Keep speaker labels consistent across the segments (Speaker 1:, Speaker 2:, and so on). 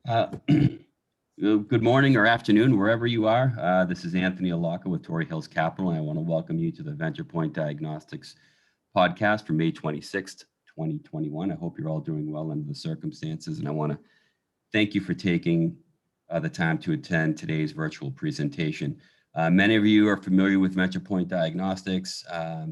Speaker 1: Good morning or afternoon, wherever you are. This is Anthony Alaka with Torrey Hills Capital, and I want to welcome you to the Ventripoint Diagnostics podcast for May 26th, 2021. I hope you're all doing well under the circumstances, and I want to thank you for taking the time to attend today's virtual presentation. Many of you are familiar with Ventripoint Diagnostics. A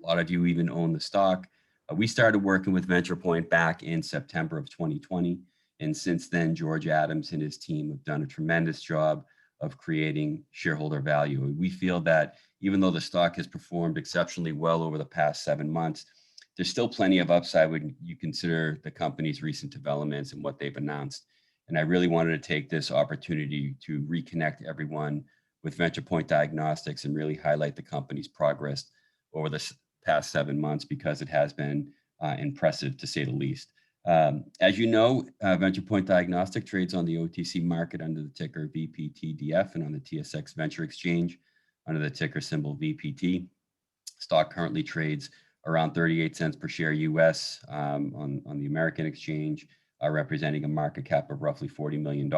Speaker 1: lot of you even own the stock. We started working with Ventripoint back in September of 2020. And since then, George Adams and his team have done a tremendous job of creating shareholder value. We feel that even though the stock has performed exceptionally well over the past 7 months, there's still plenty of upside when you consider the company's recent developments and what they've announced. And I really wanted to take this opportunity to reconnect everyone with Ventripoint Diagnostics and really highlight the company's progress over the past 7 months, because it has been impressive to say the least. As you know, Ventripoint Diagnostic trades on the OTC market under the ticker VPTDF and on the TSX Venture Exchange under the ticker symbol VPT. Stock currently trades around 38 cents per share US on the American exchange, representing a market cap of roughly $40 million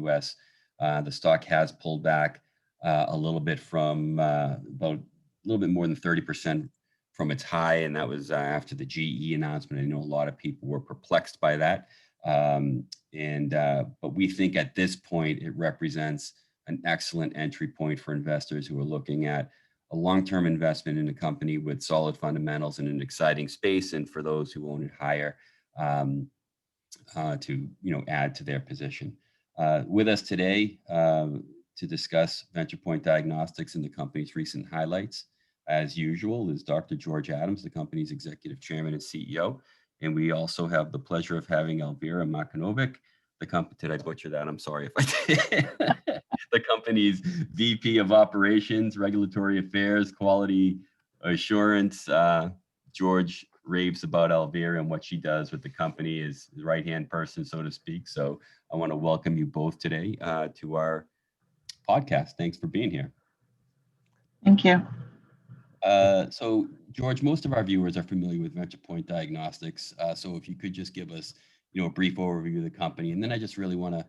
Speaker 1: US. The stock has pulled back a little bit from about a little bit more than 30% from its high, and that was after the GE announcement. I know a lot of people were perplexed by that, but we think at this point it represents an excellent entry point for investors who are looking at a long-term investment in a company with solid fundamentals in an exciting space, and for those who own it higher to add to their position. With us today to discuss Ventripoint Diagnostics and the company's recent highlights, as usual, is Dr. George Adams, the company's executive chairman and CEO. And we also have the pleasure of having Elvira Makanovic, did I butcher that? I'm sorry if I did. The company's VP of Operations, Regulatory Affairs, Quality Assurance. George raves about Elvira and what she does with the company, is the right-hand person, so to speak. So I want to welcome you both today to our podcast. Thanks for being here.
Speaker 2: Thank you.
Speaker 1: So, George, most of our viewers are familiar with Ventripoint Diagnostics. So if you could just give us, a brief overview of the company. And then I just really want to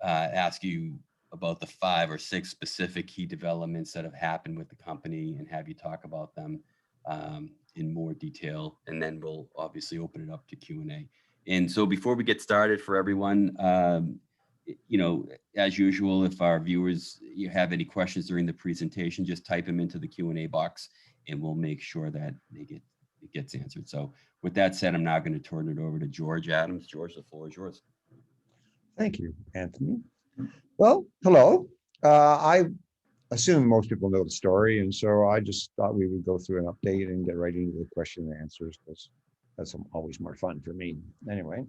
Speaker 1: ask you about the 5 or 6 specific key developments that have happened with the company and have you talk about them in more detail. And then we'll obviously open it up to Q&A. And so before we get started, for everyone, as usual, if our viewers have any questions during the presentation, just type them into the Q&A box and we'll make sure that it gets answered. So with that said, I'm now going to turn it over to George Adams. George, the floor is yours.
Speaker 3: Thank you, Anthony. Well, hello. I assume most people know the story, and so I just thought we would go through an update and get right into the question and answers, because that's always more fun for me. Anyway,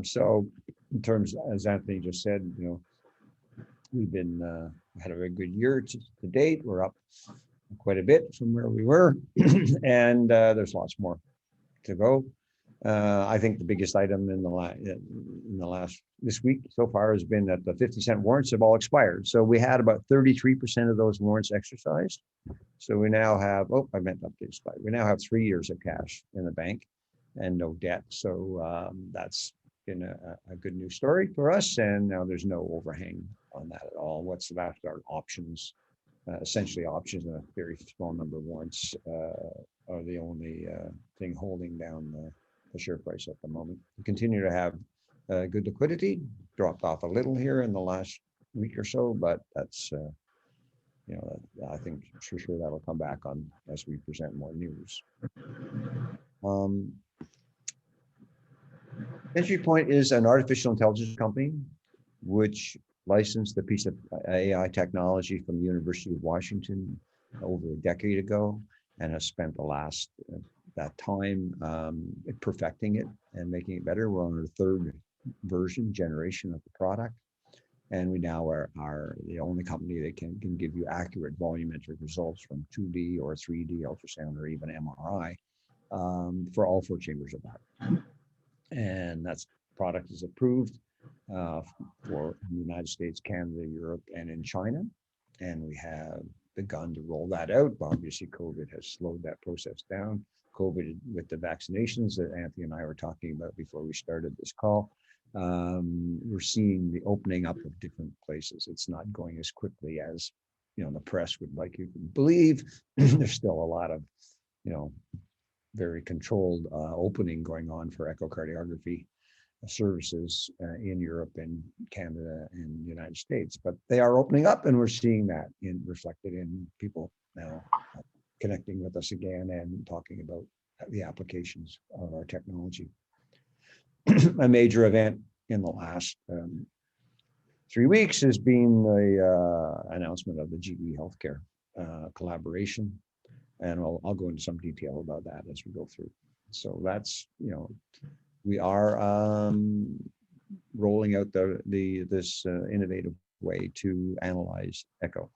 Speaker 3: so in terms, as Anthony just said, we've been had a very good year to date. We're up quite a bit from where we were, and there's lots more to go. I think the biggest item in the last this week so far has been that the 50-cent warrants have all expired. So we had about 33% of those warrants exercised. So we now have, I meant up to expire. We now have 3 years of cash in the bank and no debt. So that's been a good news story for us. And now there's no overhang on that at all. What's left are options. Essentially options, and a very small number of warrants are the only thing holding down the share price at the moment. We continue to have good liquidity, dropped off a little here in the last week or so, but that's, I think for sure that'll come back on as we present more news. Ventripoint is an artificial intelligence company which licensed a piece of AI technology from the University of Washington over a decade ago, and has spent the last that time perfecting it and making it better. We're on our 3rd generation of the product, and we now are the only company that can give you accurate volumetric results from 2D or 3D ultrasound or even MRI for all 4 chambers of the heart. And that product is approved for the United States, Canada, Europe, and in China. And we have begun to roll that out. Obviously, COVID has slowed that process down. COVID with the vaccinations that Anthony and I were talking about before we started this call we're seeing the opening up of different places. It's not going as quickly as, the press would like you to believe. There's still a lot of, very controlled opening going on for echocardiography services in Europe and Canada and the United States, but they are opening up, and we're seeing that reflected in people now connecting with us again and talking about the applications of our technology. A major event in the last 3 weeks has been the announcement of the GE Healthcare collaboration, and I'll go into some detail about that as we go through. So that's, we are rolling out this innovative way to analyze echo.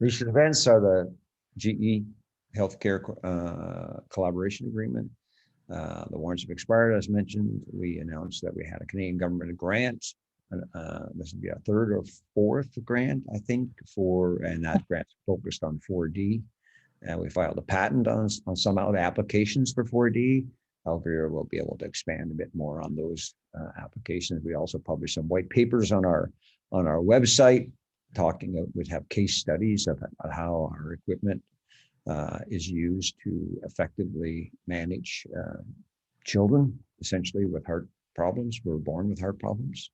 Speaker 3: Recent events are the GE Healthcare collaboration agreement. The warrants have expired, as mentioned. We announced that we had a Canadian government grant. This would be a third or fourth grant, I think, and that grant's focused on 4D. And we filed a patent on some of the applications for 4D. However, we'll be able to expand a bit more on those applications. We also published some white papers on our website, would have case studies of how our equipment is used to effectively manage children, essentially with heart problems, who are born with heart problems.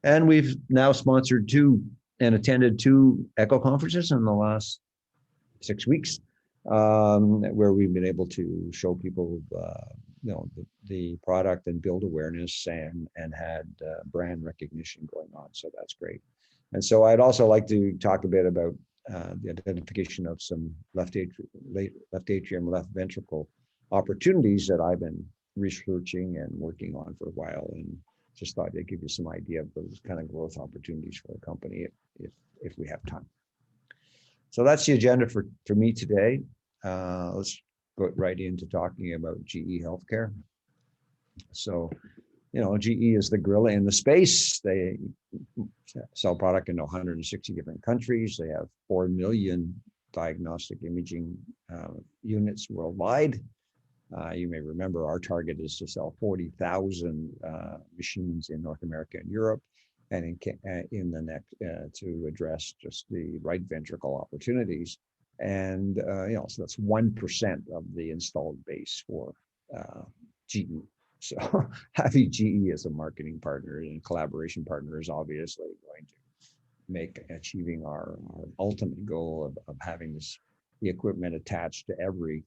Speaker 3: And we've now sponsored and attended 2 echo conferences in the last 6 weeks, where we've been able to show people the product and build awareness and had brand recognition going on. So that's great. And so I'd also like to talk a bit about the identification of some left atrium, left ventricle opportunities that I've been researching and working on for a while, and just thought I'd give you some idea of those kind of growth opportunities for the company if we have time. So that's the agenda for me today. Let's go right into talking about GE Healthcare. So, GE is the gorilla in the space. They sell product in 160 different countries. They have 4 million diagnostic imaging units worldwide. You may remember our target is to sell 40,000 machines in North America and Europe, and in the next to address just the right ventricle opportunities. And so that's 1% of the installed base for GE. So having GE as a marketing partner and collaboration partner is obviously going to make achieving our ultimate goal of having the equipment attached to every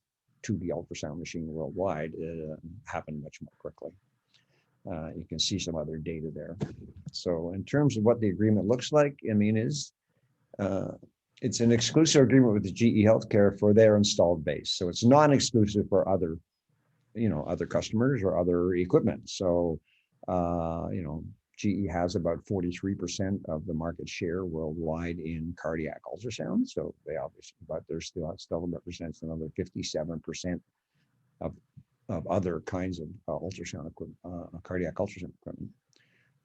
Speaker 3: 2D ultrasound machine worldwide happen much more quickly. You can see some other data there. So in terms of what the agreement looks like, it's an exclusive agreement with the GE Healthcare for their installed base. So it's non-exclusive for other customers or other equipment. So, GE has about 43% of the market share worldwide in cardiac ultrasound. So they obviously, but there's still represents another 57% of other kinds of ultrasound equipment, cardiac ultrasound equipment.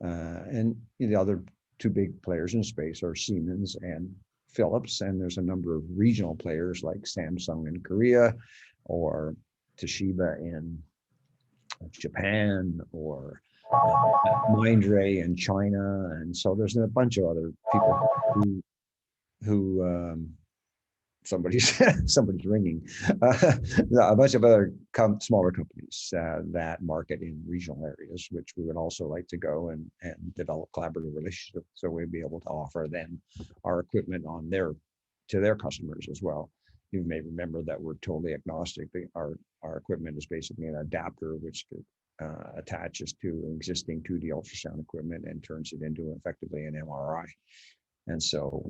Speaker 3: And the other 2 big players in space are Siemens and Philips, and there's a number of regional players like Samsung in Korea, or Toshiba in Japan, or Mindray in China. And so there's a bunch of other people who somebody's ringing, a bunch of other smaller companies that market in regional areas, which we would also like to go and develop collaborative relationships, so we'd be able to offer them our equipment to their customers as well. You may remember that we're totally agnostic. Our equipment is basically an adapter which attaches to existing 2D ultrasound equipment and turns it into effectively an MRI. And so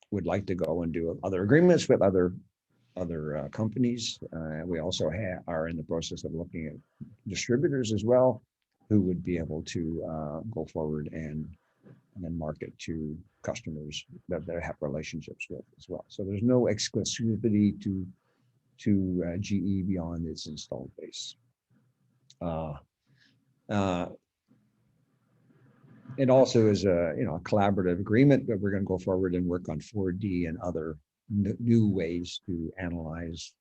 Speaker 3: would like to go and do other agreements with other companies. We also are in the process of looking at distributors as well, who would be able to go forward and market to customers that they have relationships with as well. So there's no exclusivity to GE beyond its installed base. It also is a collaborative agreement that we're going to go forward and work on 4D and other new ways to analyze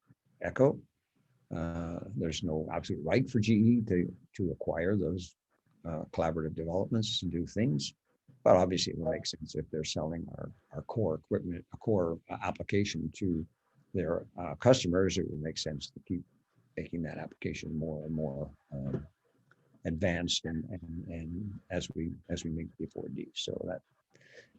Speaker 3: echo. There's no absolute right for GE to acquire those collaborative developments and do things. But obviously it would make sense if they're selling our core equipment, a core application to their customers, it would make sense to keep making that application more and more advanced and as we make the 4D. So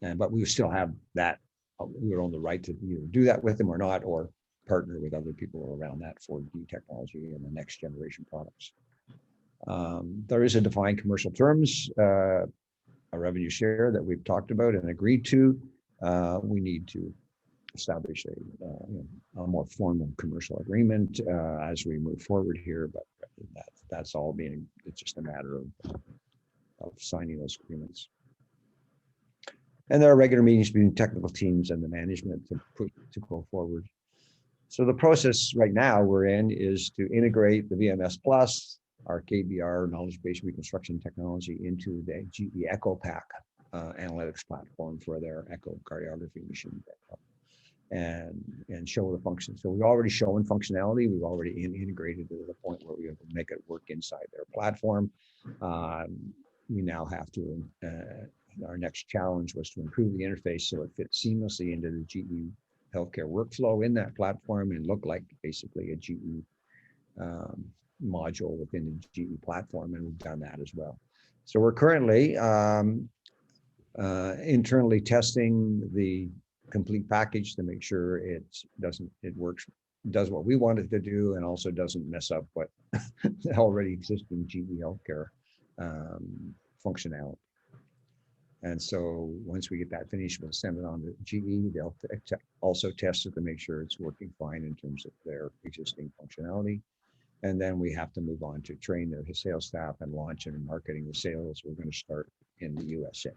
Speaker 3: that, but we still have that, we own the right to either do that with them or not, or partner with other people around that 4D technology and the next generation products. There is a defined commercial terms, a revenue share that we've talked about and agreed to. We need to establish a more formal commercial agreement as we move forward here, but that's all being, it's just a matter of signing those agreements. And there are regular meetings between technical teams and the management to go forward. So the process right now we're in is to integrate the VMS Plus, our KBR knowledge-based reconstruction technology, into the GE EchoPack analytics platform for their echocardiography machine, and show the function. So we've already shown functionality. We've already integrated it to the point where we have to make it work inside their platform. We now have to, our next challenge was to improve the interface so it fits seamlessly into the GE healthcare workflow in that platform and look like basically a GE module within the GE platform, and we've done that as well. So we're currently internally testing the complete package to make sure it works, does what we want it to do, and also doesn't mess up what already existing GE healthcare functionality. And so once we get that finished, we'll send it on to GE. They'll also test it to make sure it's working fine in terms of their existing functionality. And then we have to move on to train their sales staff and launch and marketing the sales. We're going to start in the USA.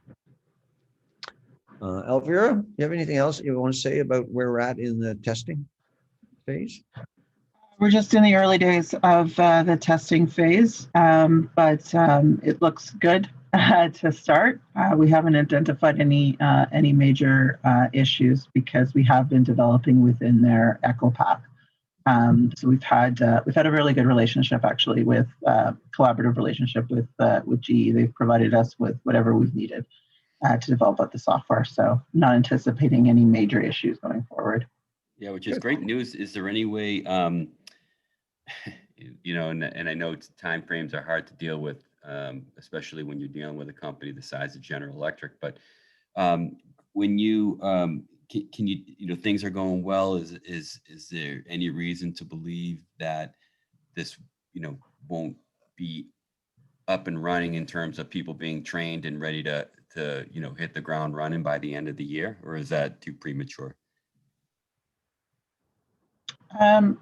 Speaker 3: Elvira, do you have anything else you want to say about where we're at in the testing phase?
Speaker 2: We're just in the early days of the testing phase, but it looks good to start. We haven't identified any major issues because we have been developing within their EchoPack. So we've had a really good relationship, actually, with collaborative relationship with GE. They've provided us with whatever we've needed to develop out the software. So not anticipating any major issues going forward.
Speaker 1: Yeah, which is great news. Is there any way, you know, and I know timeframes are hard to deal with, especially when you're dealing with a company the size of General Electric, but when you can you, you know, things are going well, is there any reason to believe that this, you know, won't be up and running in terms of people being trained and ready to you know, hit the ground running by the end of the year, or is that too premature?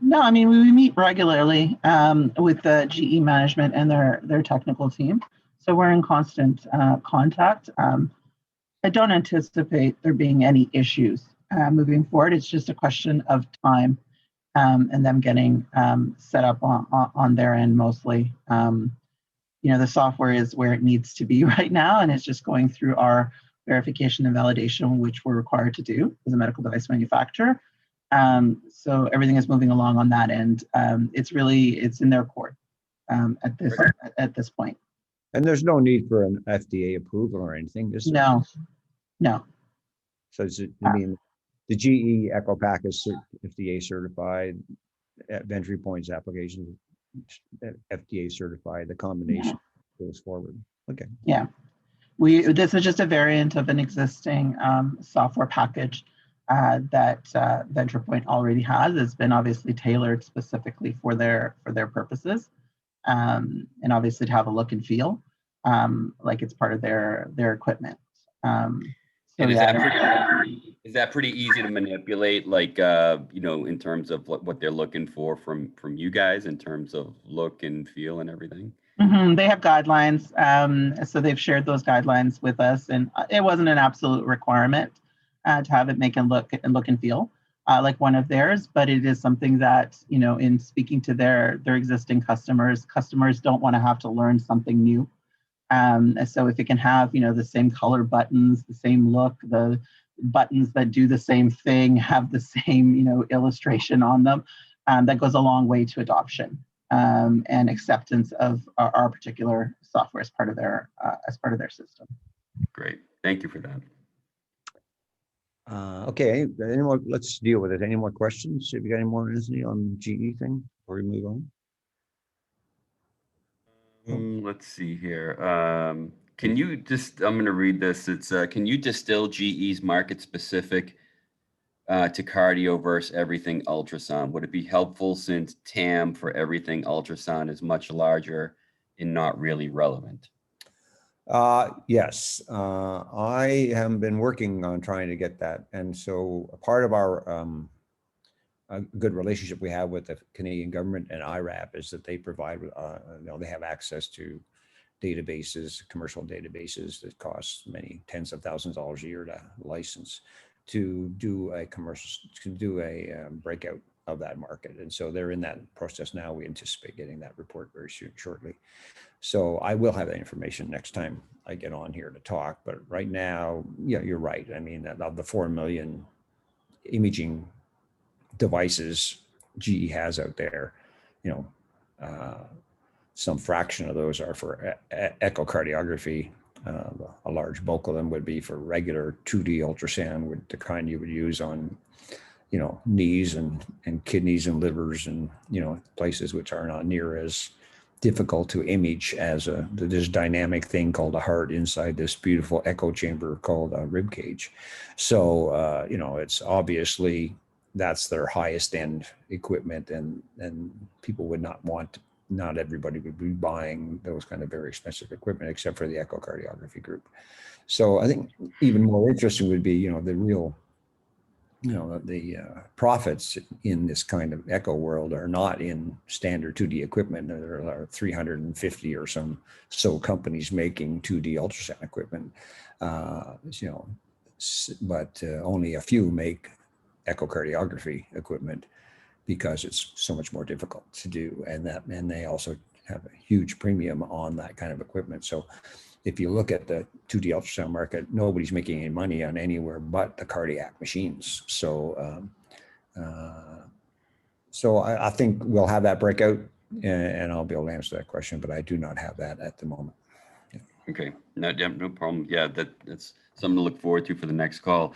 Speaker 2: No, I mean, we meet regularly with the GE management and their technical team. So we're in constant contact. I don't anticipate there being any issues moving forward. It's just a question of time and them getting set up on their end mostly. You know, the software is where it needs to be right now, and it's just going through our verification and validation, which we're required to do as a medical device manufacturer. So everything is moving along on that end. It's in their court at this point.
Speaker 3: And there's no need for an FDA approval or anything, is there?
Speaker 2: No.
Speaker 3: So is it, I mean, the GE EchoPack is FDA certified, Ventripoint's application FDA certified, the combination goes forward. Okay.
Speaker 2: Yeah. This is just a variant of an existing software package that Ventripoint already has. It's been obviously tailored specifically for their purposes, and obviously to have a look and feel like it's part of their equipment. So
Speaker 1: and
Speaker 2: yeah.
Speaker 1: Is that pretty easy to manipulate, like you know, in terms of what they're looking for from you guys in terms of look and feel and everything?
Speaker 2: Mm-hmm. They have guidelines, so they've shared those guidelines with us, and it wasn't an absolute requirement to have it make and look and feel like one of theirs, but it is something that, you know, in speaking to their existing customers don't want to have to learn something new. So if it can have, you know, the same color buttons, the same look, the buttons that do the same thing, have the same, you know, illustration on them, that goes a long way to adoption. and acceptance of our particular software as part of their system.
Speaker 1: Great. Thank you for that.
Speaker 3: Okay, any more? Let's deal with it. Any more questions? Have you got any more, Anthony, on the GE thing before we move on?
Speaker 1: Let's see here. Can you just, I'm going to read this. It's, can you distill GE's market specific to cardio versus everything ultrasound? Would it be helpful since TAM for everything ultrasound is much larger and not really relevant?
Speaker 3: Yes, I have been working on trying to get that. And so a part of our a good relationship we have with the Canadian government and IRAP is that they provide, they have access to databases, commercial databases that cost many tens of thousands of dollars a year to license to do a breakout of that market. And so they're in that process now. We anticipate getting that report very shortly. So I will have that information next time I get on here to talk. But right now, yeah, you're right. I mean, of the 4 million imaging devices GE has out there, some fraction of those are for echocardiography. A large bulk of them would be for regular 2D ultrasound, the kind you would use on, knees and kidneys and livers and, places which are not near as difficult to image as this dynamic thing called a heart inside this beautiful echo chamber called a rib cage. So, it's obviously that's their highest end equipment, and people would not everybody would be buying those kind of very expensive equipment except for the echocardiography group. So I think even more interesting would be, the real, the profits in this kind of echo world are not in standard 2D equipment. There are 350 or so companies making 2D ultrasound equipment, but only a few make echocardiography equipment because it's so much more difficult to do, and they also have a huge premium on that kind of equipment. So if you look at the 2D ultrasound market, nobody's making any money on anywhere but the cardiac machines. So I think we'll have that breakout, and I'll be able to answer that question, but I do not have that at the moment. Yeah.
Speaker 1: Okay, no problem. Yeah, that's something to look forward to for the next call.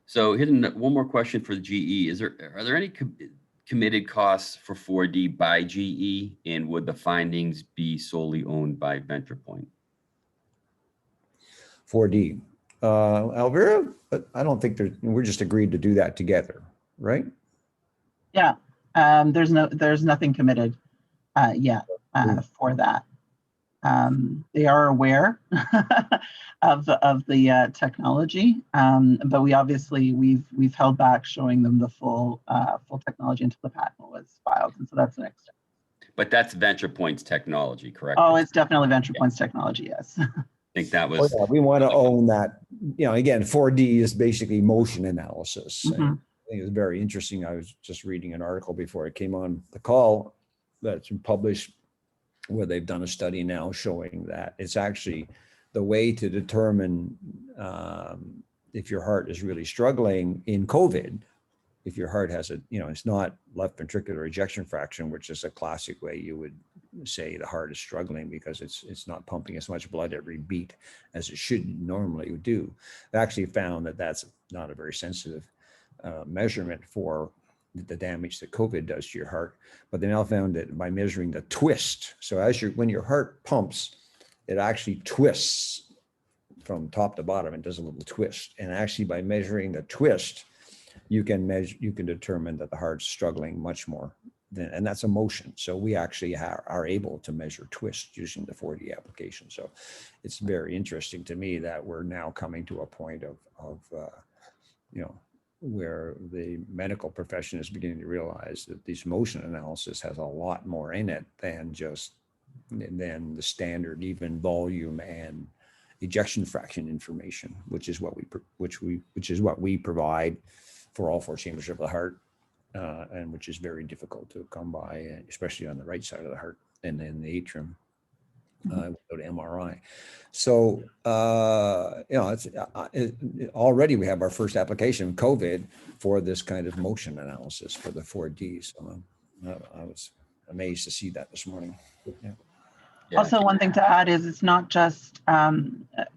Speaker 1: So here's one more question for the GE. Are there any committed costs for 4D by GE, and would the findings be solely owned by Ventripoint?
Speaker 3: 4D, Elvira, but I don't think we're just agreed to do that together, right?
Speaker 2: Yeah, there's nothing committed yet for that. They are aware of the technology, but we've held back showing them the full technology until the patent was filed, and so that's the next step.
Speaker 1: But that's Ventripoint's technology, correct?
Speaker 2: Oh, it's definitely Ventripoint's technology. Yes.
Speaker 1: I think that was.
Speaker 3: Yeah, we want to own that. Again, 4D is basically motion analysis.
Speaker 2: Mm-hmm.
Speaker 3: I think it's very interesting. I was just reading an article before I came on the call that's been published, where they've done a study now showing that it's actually the way to determine if your heart is really struggling in COVID. If your heart has it's not left ventricular ejection fraction, which is a classic way you would say the heart is struggling because it's not pumping as much blood every beat as it should normally do. They actually found that that's not a very sensitive measurement for the damage that COVID does to your heart, but they now found that by measuring the twist. So when your heart pumps, it actually twists from top to bottom and does a little twist. And actually by measuring the twist, you can determine that the heart's struggling much more and that's a motion. So we actually are able to measure twist using the 4D application. So it's very interesting to me that we're now coming to a point of where the medical profession is beginning to realize that this motion analysis has a lot more in it than the standard even volume and ejection fraction information, which is what we provide for all four chambers of the heart, and which is very difficult to come by, especially on the right side of the heart and in the atrium. Without MRI. So, already we have our first application, COVID, for this kind of motion analysis for the 4D. So I was amazed to see that this morning. Yeah.
Speaker 1: Yeah.
Speaker 2: Also, one thing to add is it's not just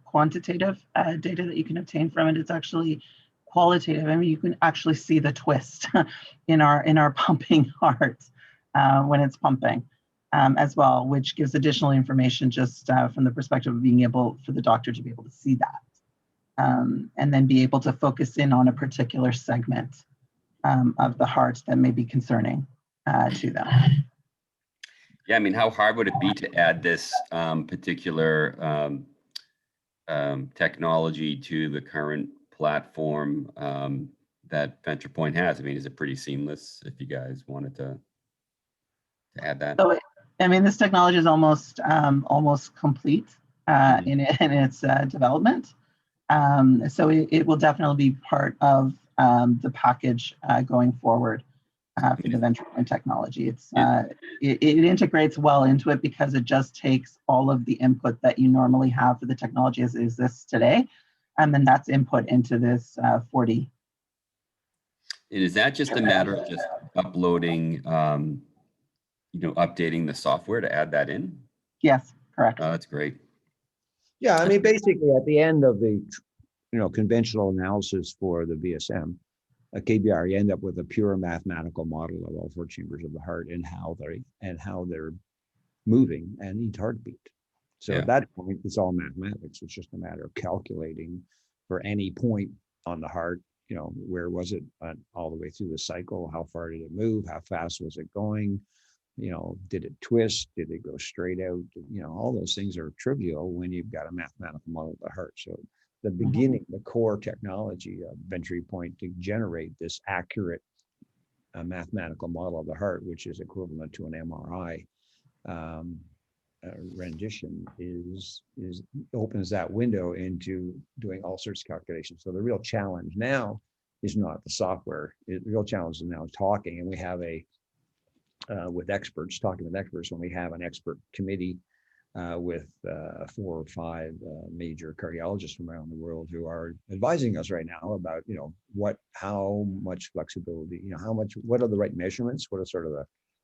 Speaker 2: quantitative data that you can obtain from it. It's actually qualitative. I mean, you can actually see the twist in our pumping heart when it's pumping as well, which gives additional information just from the perspective of being able for the doctor to be able to see that and then be able to focus in on a particular segment of the heart that may be concerning to them.
Speaker 1: Yeah, I mean, how hard would it be to add this particular technology to the current platform that Ventripoint has? I mean, is it pretty seamless if you guys wanted to add that?
Speaker 2: So, I mean, this technology is almost complete in its development. So it will definitely be part of the package going forward. For the Ventripoint technology. It integrates well into it because it just takes all of the input that you normally have for the technology as it exists today, and then that's input into this 4D.
Speaker 1: And is that just a matter of just uploading, updating the software to add that in?
Speaker 2: Yes, correct.
Speaker 1: Oh, that's great.
Speaker 3: Yeah, I mean, basically at the end of the, conventional analysis for the VSM, a KBR, you end up with a pure mathematical model of all four chambers of the heart and how they're moving and each heartbeat. So at that point, it's all mathematics. It's just a matter of calculating for any point on the heart, where was it all the way through the cycle? How far did it move? How fast was it going? Did it twist? Did it go straight out? All those things are trivial when you've got a mathematical model of the heart. So the beginning, the core technology of Ventripoint to generate this accurate mathematical model of the heart, which is equivalent to an MRI rendition, opens that window into doing all sorts of calculations. So the real challenge now is not the software. The real challenge is now talking, and we have talking with experts, when we have an expert committee with 4 or 5 major cardiologists from around the world who are advising us right now about, how much flexibility, what are the right measurements, what are sort of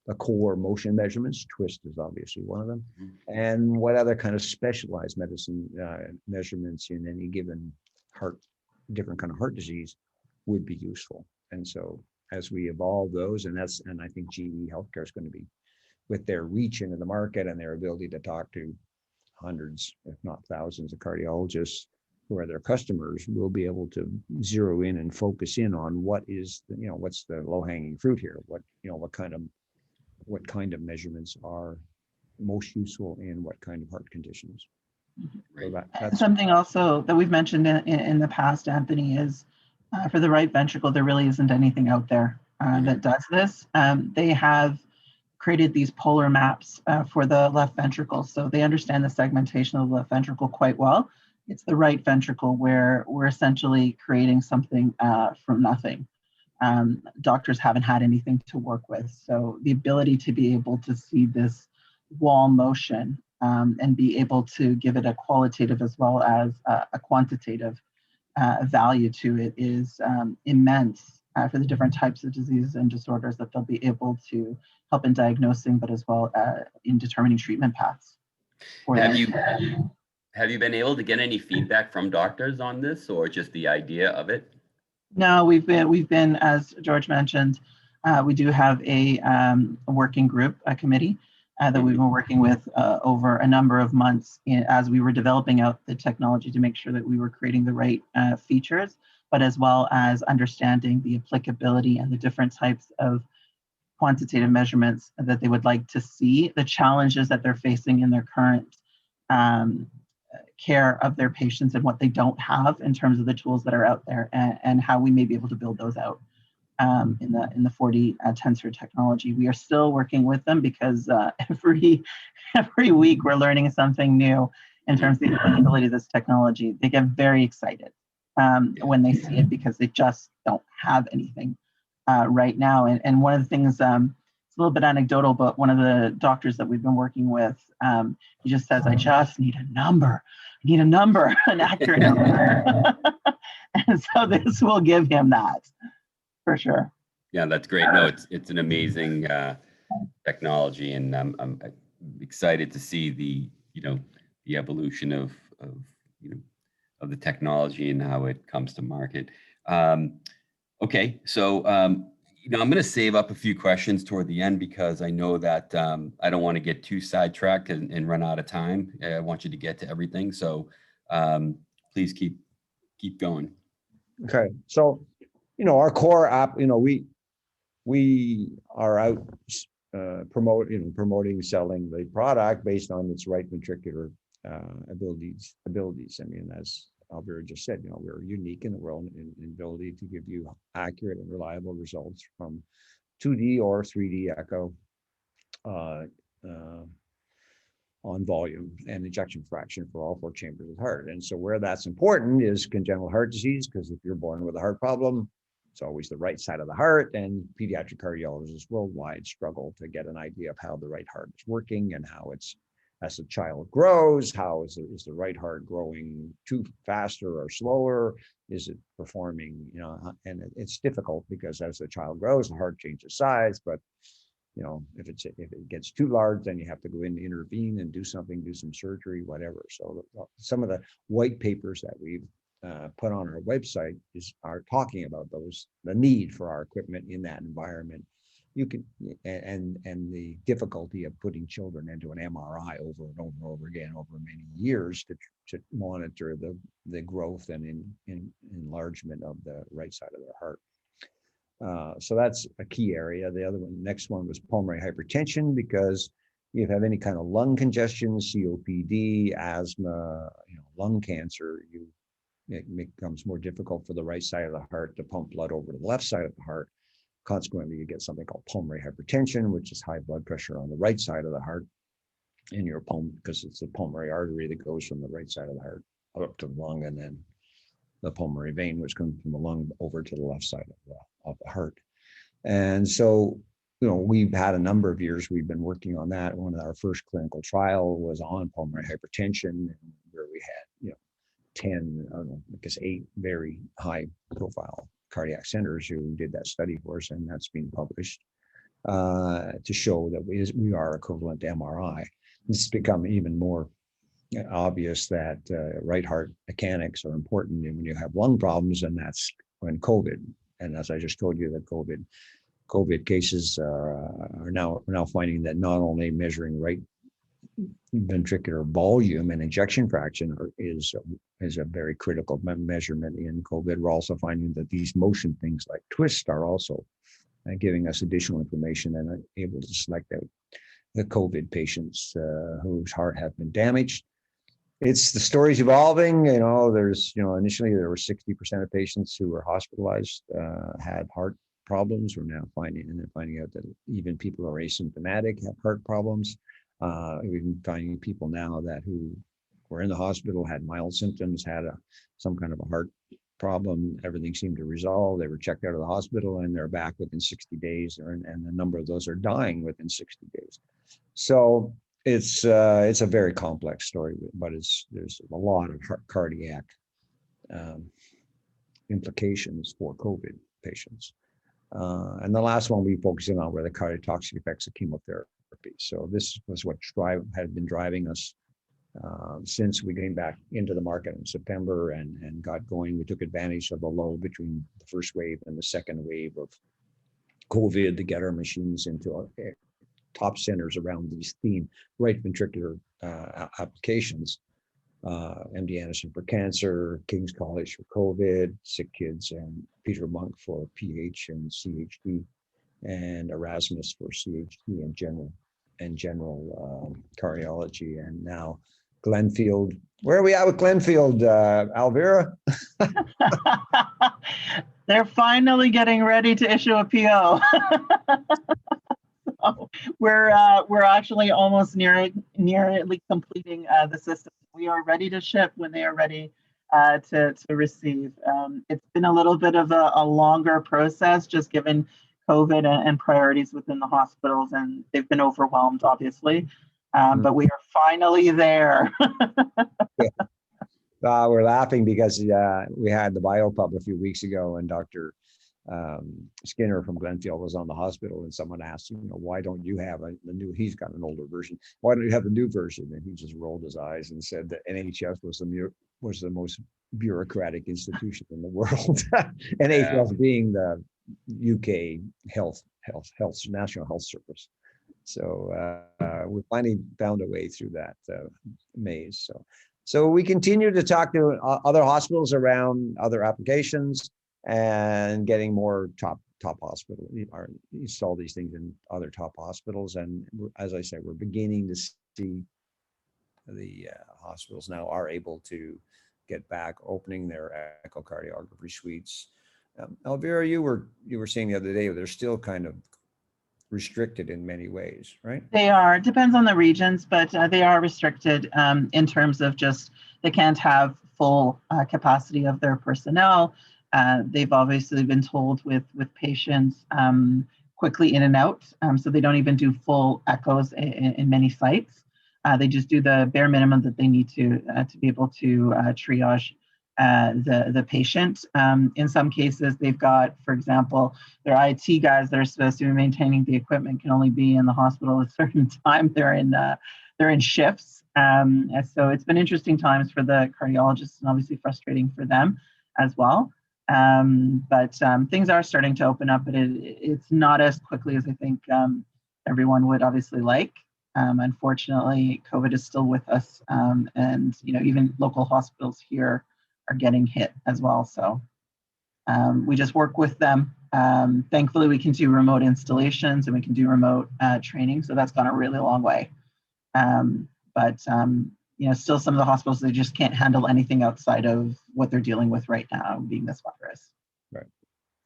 Speaker 3: the core motion measurements, twist is obviously one of them, and what other kind of specialized medicine measurements in any given different kind of heart disease would be useful. And so as we evolve those, and I think GE Healthcare is going to be, with their reach into the market and their ability to talk to hundreds, if not thousands of cardiologists who are their customers, will be able to zero in and focus in on what's the low-hanging fruit here, what kind of measurements are most useful in what kind of heart conditions.
Speaker 1: Right.
Speaker 3: So that's
Speaker 2: something also that we've mentioned in the past, Anthony, is for the right ventricle, there really isn't anything out there that does this. They have created these polar maps for the left ventricle. So they understand the segmentation of the left ventricle quite well. It's the right ventricle where we're essentially creating something from nothing. Doctors haven't had anything to work with. So the ability to be able to see this wall motion and be able to give it a qualitative as well as a quantitative value to it is immense for the different types of diseases and disorders that they'll be able to help in diagnosing, but as well in determining treatment paths.
Speaker 1: Have you been able to get any feedback from doctors on this, or just the idea of it?
Speaker 2: No, we've been, as George mentioned, we do have a working group, a committee that we've been working with over a number of months as we were developing out the technology to make sure that we were creating the right features, but as well as understanding the applicability and the different types of quantitative measurements that they would like to see, the challenges that they're facing in their current care of their patients and what they don't have in terms of the tools that are out there, and how we may be able to build those out in the 4D tensor technology. We are still working with them because every week we're learning something new in terms of the applicability of this technology. They get very excited when they see it because they just don't have anything right now. And one of the things, it's a little bit anecdotal, but one of the doctors that we've been working with, he just says, I just need a number. I need a number, an accurate number. And so this will give him that, for sure.
Speaker 1: Yeah, that's great. No, it's an amazing technology, and I'm excited to see the the evolution of of the technology and how it comes to market. Okay, so I'm going to save up a few questions toward the end because I know that I don't want to get too sidetracked and run out of time. I want you to get to everything, so please keep going.
Speaker 3: Okay, so our core app, we are out promoting, selling the product based on its right ventricular abilities. I mean, as Alvira just said, we're unique in the world in ability to give you accurate and reliable results from 2D or 3D echo on volume and ejection fraction for all four chambers of the heart. And so where that's important is congenital heart disease, because if you're born with a heart problem, it's always the right side of the heart, and pediatric cardiologists worldwide struggle to get an idea of how the right heart is working and how it's, as the child grows, how is the right heart growing too faster or slower? Is it performing, and it's difficult because as the child grows, the heart changes size, but if it gets too large, then you have to go in, intervene and do something, do some surgery, whatever. So some of the white papers that we've put on our website are talking about the need for our equipment in that environment. You can, and the difficulty of putting children into an MRI over and over and over again over many years to monitor the growth and enlargement of the right side of their heart. So that's a key area. The next one was pulmonary hypertension, because if you have any kind of lung congestion, COPD, asthma, lung cancer, it becomes more difficult for the right side of the heart to pump blood over to the left side of the heart. Consequently, you get something called pulmonary hypertension, which is high blood pressure on the right side of the heart in your pulm, because it's the pulmonary artery that goes from the right side of the heart up to the lung, and then the pulmonary vein, which comes from the lung over to the left side of the heart. And so, we've had a number of years we've been working on that. One of our first clinical trial was on pulmonary hypertension, where we had 8 very high profile cardiac centers who did that study for us, and that's been published to show that we are equivalent to MRI. This has become even more obvious that right heart mechanics are important when you have lung problems, and that's when COVID. And as I just told you, that COVID cases are now finding that not only measuring right ventricular volume and ejection fraction is a very critical measurement in COVID. We're also finding that these motion things like twist are also giving us additional information and are able to select out the COVID patients whose heart have been damaged. The story's evolving. There's initially there were 60% of patients who were hospitalized had heart problems. We're now finding out that even people who are asymptomatic have heart problems. We've been finding people now who were in the hospital, had mild symptoms, had some kind of a heart problem. Everything seemed to resolve. They were checked out of the hospital and they're back within 60 days, and a number of those are dying within 60 days. So it's a very complex story, but there's a lot of cardiac implications for COVID patients. And the last one we focusing on were the cardiotoxic effects of chemotherapy. So this was what had been driving us since we came back into the market in September and got going. We took advantage of the lull between the first wave and the second wave of COVID to get our machines into top centers around these theme right ventricular applications. MD Anderson for cancer, King's College for COVID, Sick Kids, and Peter Monk for PH and CHD, and Erasmus for CHD and general cardiology. And now Glenfield. Where are we at with Glenfield, Alvira?
Speaker 2: They're finally getting ready to issue a PO. So we're actually almost nearly completing the system. We are ready to ship when they are ready to receive. It's been a little bit of a longer process, just given COVID and priorities within the hospitals, and they've been overwhelmed, obviously. But we are finally there.
Speaker 3: We're laughing because we had the BioPub a few weeks ago, and Dr. Skinner from Glenfield was on the hospital, and someone asked him, why don't you have the new? He's got an older version. Why don't you have the new version? And he just rolled his eyes and said that NHS was the most bureaucratic institution in the world. NHS being the UK National Health Service. So we finally found a way through that maze. So we continue to talk to other hospitals around other applications and getting more top hospital or install these things in other top hospitals. And as I said, we're beginning to see the hospitals now are able to get back opening their echocardiography suites. Elvira, you were saying the other day, they're still kind of restricted in many ways, right?
Speaker 2: They are. It depends on the regions, but they are restricted in terms of just they can't have full capacity of their personnel. They've obviously been told with patients quickly in and out, so they don't even do full echoes in many sites. They just do the bare minimum that they need to be able to triage the patient. In some cases, they've got, for example, their IT guys that are supposed to be maintaining the equipment can only be in the hospital at a certain time. They're in shifts. So it's been interesting times for the cardiologists and obviously frustrating for them as well. But things are starting to open up, but it's not as quickly as I think everyone would obviously like. Unfortunately, COVID is still with us, and even local hospitals here are getting hit as well. So we just work with them. Thankfully, we can do remote installations and we can do remote training. So that's gone a really long way. But still some of the hospitals, they just can't handle anything outside of what they're dealing with right now, being this virus.
Speaker 3: Right.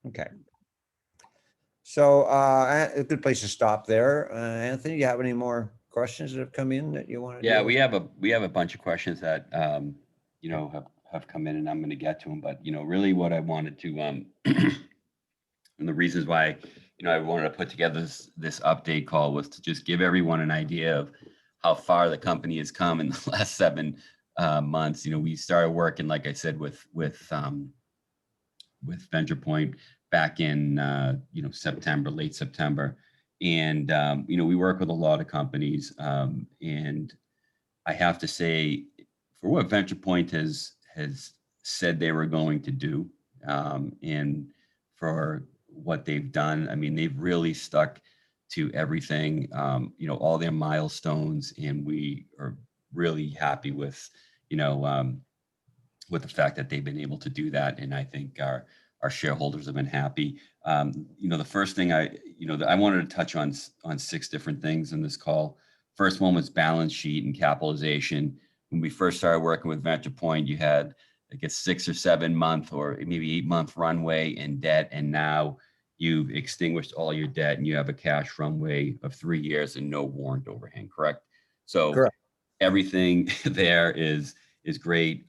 Speaker 3: Okay. So a good place to stop there. Anthony, do you have any more questions that have come in that you want to?
Speaker 1: Yeah, we have a bunch of questions that have come in, and I'm going to get to them. But really, what I wanted to and the reasons why I wanted to put together this update call was to just give everyone an idea of how far the company has come in the last 7 months. We started working, like I said, with Ventripoint back in September, late September, and we work with a lot of companies, and I have to say, for what Ventripoint has said they were going to do, and for what they've done, I mean, they've really stuck to everything, all their milestones, and we are really happy with the fact that they've been able to do that, and I think our shareholders have been happy. The first thing I wanted to touch on 6 different things in this call. First one was balance sheet and capitalization. When we first started working with Ventripoint, you had, I guess, 6 or 7 month or maybe 8-month runway in debt, and now you've extinguished all your debt and you have a cash runway of 3 years and no warrant overhang. Correct? So
Speaker 3: correct.
Speaker 1: Everything there is great.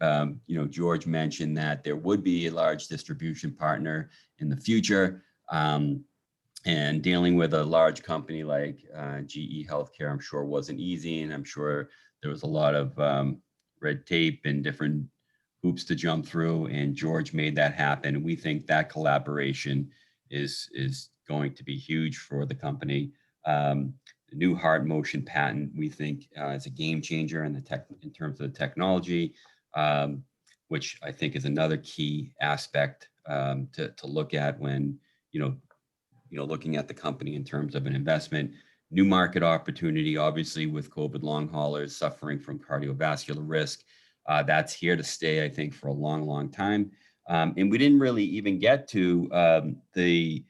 Speaker 1: George mentioned that there would be a large distribution partner in the future, and dealing with a large company like GE Healthcare, I'm sure wasn't easy, and I'm sure there was a lot of red tape and different hoops to jump through, and George made that happen. We think that collaboration is going to be huge for the company. The new heart motion patent, we think, is a game changer in terms of the technology, which I think is another key aspect to look at when looking at the company in terms of an investment. New market opportunity, obviously, with COVID long haulers suffering from cardiovascular risk. That's here to stay, I think, for a long, long time. And we didn't really even get to the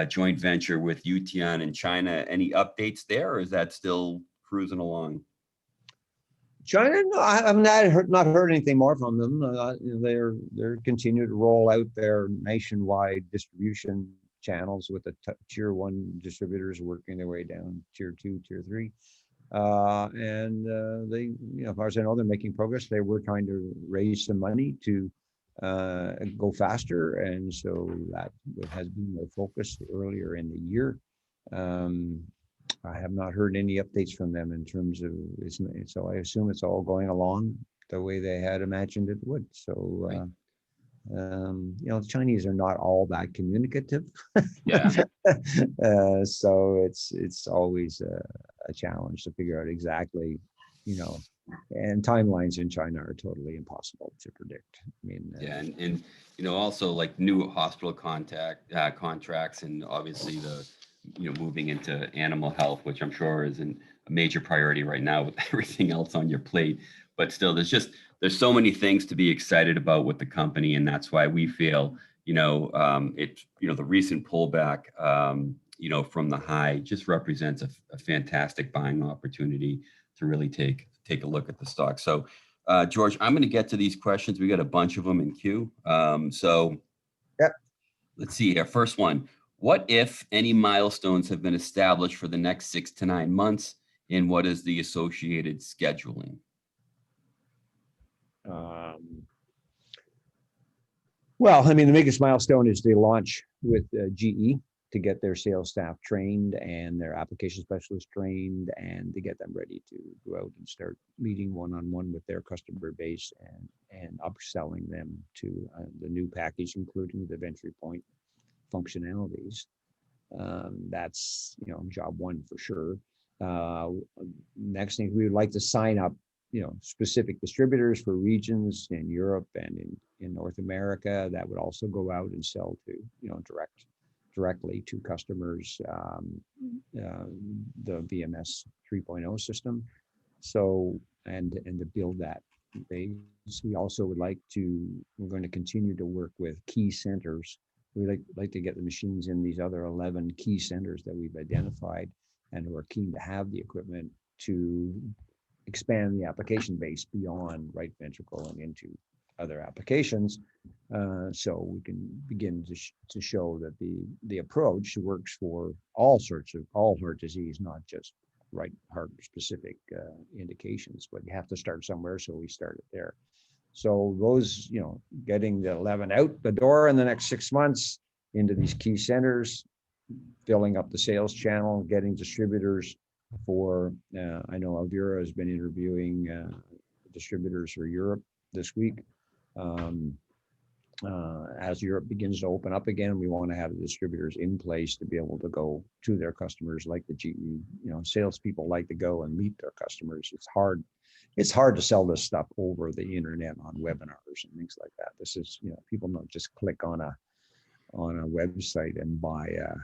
Speaker 1: joint venture with Yutian in China. Any updates there, or is that still cruising along?
Speaker 3: China, no, I've not heard anything more from them. They're continue to roll out their nationwide distribution channels with the tier 1 distributors working their way down tier 2, tier 3. And they, as far as I know, they're making progress. They were trying to raise some money to go faster, and so that has been their focus earlier in the year. I have not heard any updates from them in terms of so I assume it's all going along the way they had imagined it would. So
Speaker 1: Right.
Speaker 3: The Chinese are not all that communicative.
Speaker 1: Yeah.
Speaker 3: So it's always a challenge to figure out exactly, and timelines in China are totally impossible to predict. I mean,
Speaker 1: Yeah, and also like new hospital contracts, and obviously the moving into animal health, which I'm sure is a major priority right now with everything else on your plate. But still, there's so many things to be excited about with the company, and that's why we feel the recent pullback from the high just represents a fantastic buying opportunity to really take a look at the stock. So. George, I'm going to get to these questions. We got a bunch of them in queue.
Speaker 3: Yep.
Speaker 1: Let's see here. First one. What if any milestones have been established for the next 6 to 9 months, and what is the associated scheduling?
Speaker 3: Well, I mean, the biggest milestone is the launch with GE to get their sales staff trained and their application specialists trained, and to get them ready to go out and start meeting one-on-one with their customer base and upselling them to the new package, including the Ventripoint functionalities. That's job one for sure. Next thing, we would like to sign up specific distributors for regions in Europe and in North America that would also go out and sell to directly to customers the VMS 3.0 system. So and to build that base, we also would like we're going to continue to work with key centers. We like to get the machines in these other 11 key centers that we've identified and who are keen to have the equipment to expand the application base beyond right ventricle and into other applications, so we can begin to show that the approach works for all heart disease, not just right heart specific indications. But you have to start somewhere, so we started there. So those, getting the 11 out the door in the next 6 months into these key centers, filling up the sales channel, getting distributors for, I know Alvira has been interviewing distributors for Europe this week. As Europe begins to open up again, we want to have the distributors in place to be able to go to their customers like the GE. Salespeople like to go and meet their customers. It's hard to sell this stuff over the internet on webinars and things like that. This is, people don't just click on a website and buy a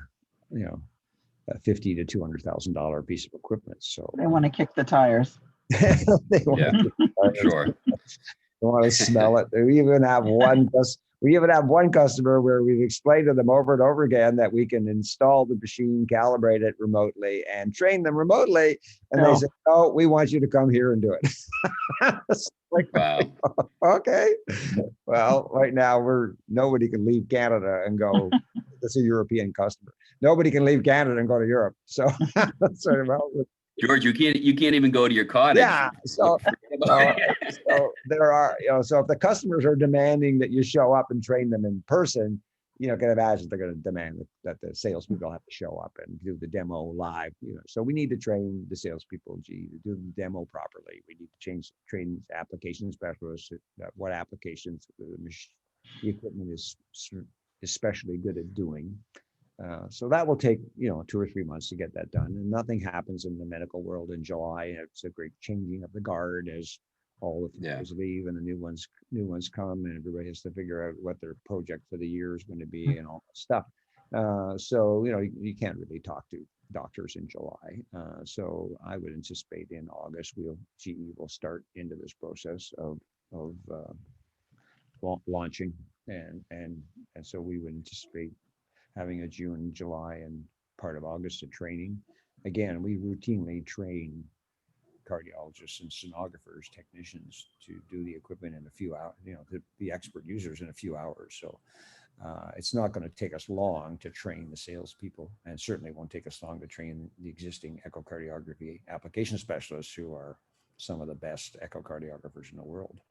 Speaker 3: $50,000 to $200,000 piece of equipment. So
Speaker 2: They want to kick the tires.
Speaker 3: they want
Speaker 1: Yeah,
Speaker 3: to kick the tires.
Speaker 1: Sure.
Speaker 3: They want to smell it. We even have one customer where we've explained to them over and over again that we can install the machine, calibrate it remotely, and train them remotely. And they say, "Oh, we want you to come here and do it." It's like,
Speaker 1: Wow.
Speaker 3: Okay. Well, right now nobody can leave Canada and go. That's a European customer. Nobody can leave Canada and go to Europe. So
Speaker 1: George, you can't even go to your cottage.
Speaker 3: Yeah. So there are, so if the customers are demanding that you show up and train them in person, can imagine they're going to demand that the salespeople have to show up and do the demo live. So we need to train the salespeople to do the demo properly. We need to train application specialists what applications the equipment is especially good at doing. So that will take 2 or 3 months to get that done, and nothing happens in the medical world in July. It's a great changing of the guard as all the employees leave and the new ones come, and everybody has to figure out what their project for the year is going to be and all that stuff. So you can't really talk to doctors in July. So I would anticipate in August GE will start into this process of launching, and so we would anticipate having a June, July, and part of August of training. Again, we routinely train cardiologists and sonographers, technicians to do the equipment in a few hours, to be expert users in a few hours. So it's not going to take us long to train the salespeople, and certainly won't take us long to train the existing echocardiography application specialists, who are some of the best echocardiographers in the world.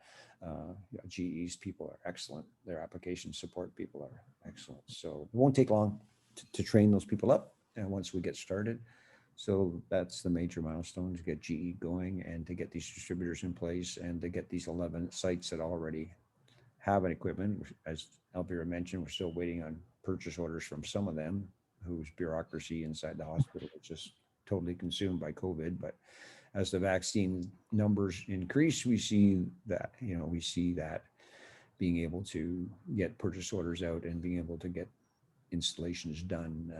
Speaker 3: GE's people are excellent. Their application support people are excellent. So it won't take long to train those people up. And once we get started, so that's the major milestone, to get GE going and to get these distributors in place and to get these 11 sites that already have an equipment. As Elvira mentioned, we're still waiting on purchase orders from some of them whose bureaucracy inside the hospital is just totally consumed by COVID. But as the vaccine numbers increase, we see that, being able to get purchase orders out and being able to get installations done,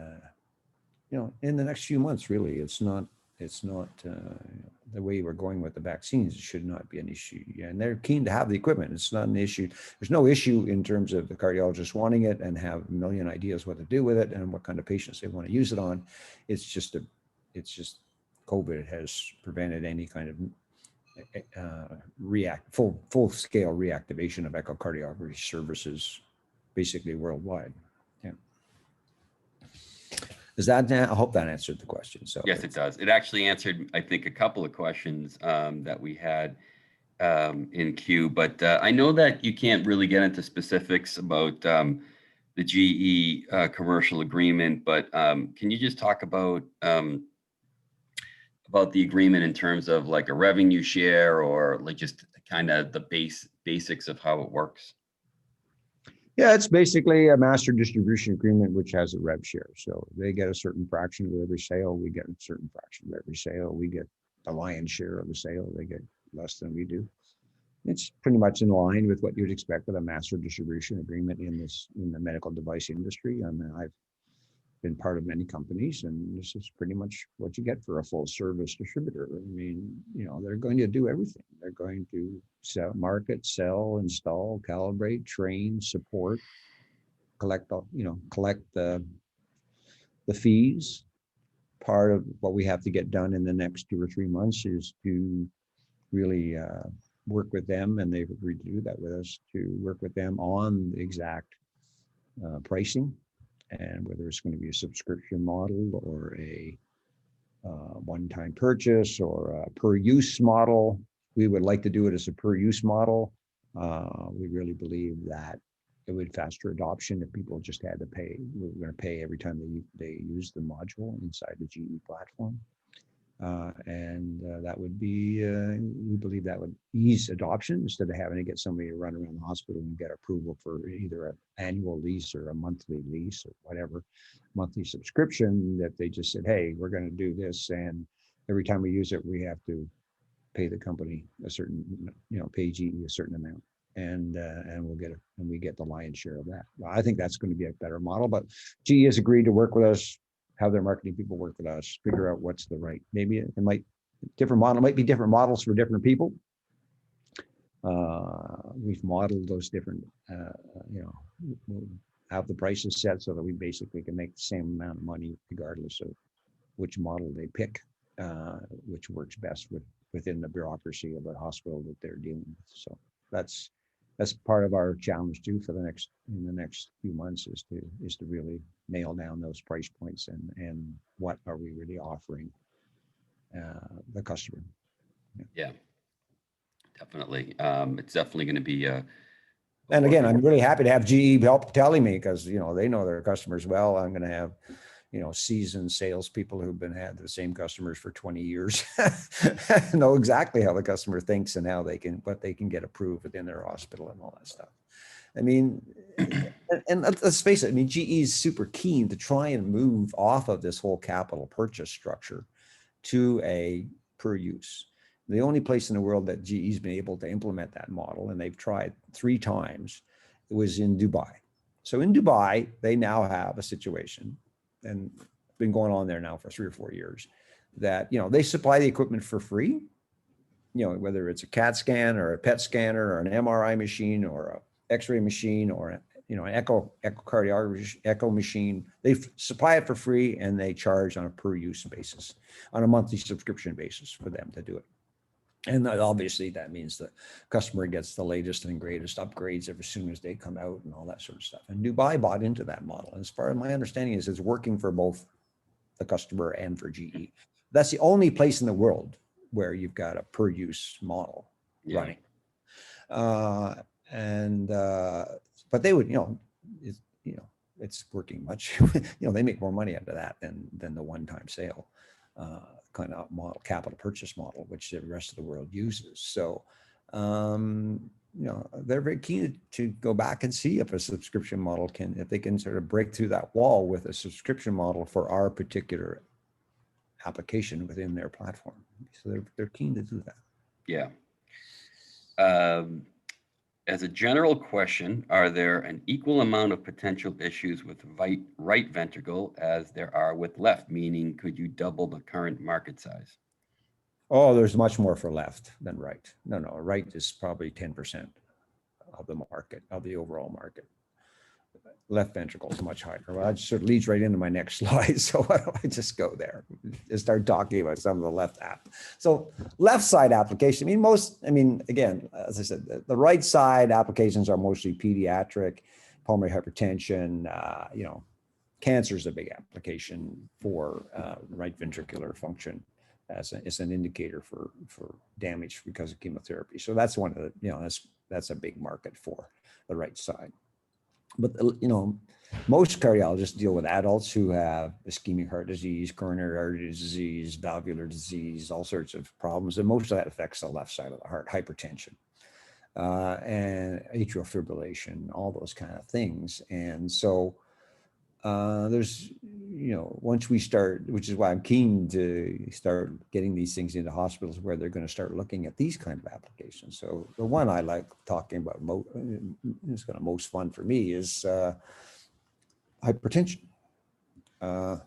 Speaker 3: in the next few months. Really, it's not the way we're going with the vaccines. It should not be an issue. Yeah, and they're keen to have the equipment. It's not an issue. There's no issue in terms of the cardiologist wanting it and have a million ideas what to do with it and what kind of patients they want to use it on. It's just COVID has prevented any kind of full scale reactivation of echocardiography services basically worldwide. Yeah. Does that, I hope that answered the question. So
Speaker 1: yes, it does. It actually answered, I think, a couple of questions that we had in queue, but I know that you can't really get into specifics about the GE commercial agreement, but can you just talk about the agreement in terms of like a revenue share, or like just kind of the basics of how it works?
Speaker 3: yeah, it's basically a master distribution agreement, which has a rev share. So they get a certain fraction of every sale. We get a certain fraction of every sale. We get the lion's share of the sale. They get less than we do. It's pretty much in line with what you'd expect with a master distribution agreement in the medical device industry. I mean, I've been part of many companies, and this is pretty much what you get for a full service distributor. I mean, they're going to do everything. They're going to market, sell, install, calibrate, train, support, collect the fees. Part of what we have to get done in the next 2 or 3 months is to really work with them, and they've agreed to do that with us, to work with them on the exact pricing, and whether it's going to be a subscription model or a one-time purchase or a per-use model. We would like to do it as a per-use model. We really believe that it would faster adoption if people just had to pay. We're going to pay every time they use the module inside the GE platform. That would be, we believe that would ease adoption instead of having to get somebody to run around the hospital and get approval for either an annual lease or a monthly lease or whatever, monthly subscription, that they just said, hey, we're going to do this. And every time we use it, we have to pay the company a certain, pay GE a certain amount. And we get the lion's share of that. Well, I think that's going to be a better model, but GE has agreed to work with us, have their marketing people work with us, figure out what's the right, maybe it might be different models for different people. We've modeled those different, we'll have the prices set so that we basically can make the same amount of money regardless of which model they pick, which works best within the bureaucracy of the hospital that they're dealing with. So that's part of our challenge too for in the next few months is to really nail down those price points and what are we really offering the customer.
Speaker 1: Yeah, definitely. It's definitely going to be
Speaker 3: and again, I'm really happy to have GE help telling me, because they know their customers well. I'm going to have seasoned salespeople who've had the same customers for 20 years, know exactly how the customer thinks and what they can get approved within their hospital and all that stuff. I mean, and let's face it, I mean, GE is super keen to try and move off of this whole capital purchase structure to a per use. The only place in the world that GE's been able to implement that model, and they've tried 3 times, it was in Dubai. So in Dubai, they now have a situation, and been going on there now for 3 or 4 years, that they supply the equipment for free, whether it's a CAT scan or a PET scanner or an MRI machine or a X-ray machine or an echocardiography echo machine. They supply it for free, and they charge on a per use basis, on a monthly subscription basis for them to do it. And obviously that means the customer gets the latest and greatest upgrades as soon as they come out and all that sort of stuff. And Dubai bought into that model. And as far as my understanding is, it's working for both the customer and for GE. That's the only place in the world where you've got a per use model running. But they would, it's working much, they make more money out of that than the one-time sale kind of model, capital purchase model, which the rest of the world uses. So they're very keen to go back and see if a subscription model if they can sort of break through that wall with a subscription model for our particular application within their platform. So they're keen to do that.
Speaker 1: Yeah. As a general question, are there an equal amount of potential issues with right ventricle as there are with left? Meaning, could you double the current market size?
Speaker 3: Oh, there's much more for left than right. No, right is probably 10% of the market, of the overall market. Left ventricle is much higher. Well, that sort of leads right into my next slide. So why don't I just go there and start talking about some of the left app. So left side application, again, as I said, the right side applications are mostly pediatric, pulmonary hypertension, cancer is a big application for right ventricular function as an indicator for damage because of chemotherapy. So that's one of the, that's a big market for the right side. But, most cardiologists deal with adults who have ischemic heart disease, coronary artery disease, valvular disease, all sorts of problems. And most of that affects the left side of the heart, hypertension, and atrial fibrillation, all those kind of things. And so there's, once we start, which is why I'm keen to start getting these things into hospitals where they're going to start looking at these kind of applications. So the one I like talking about, is going to most fun for me is hypertension. You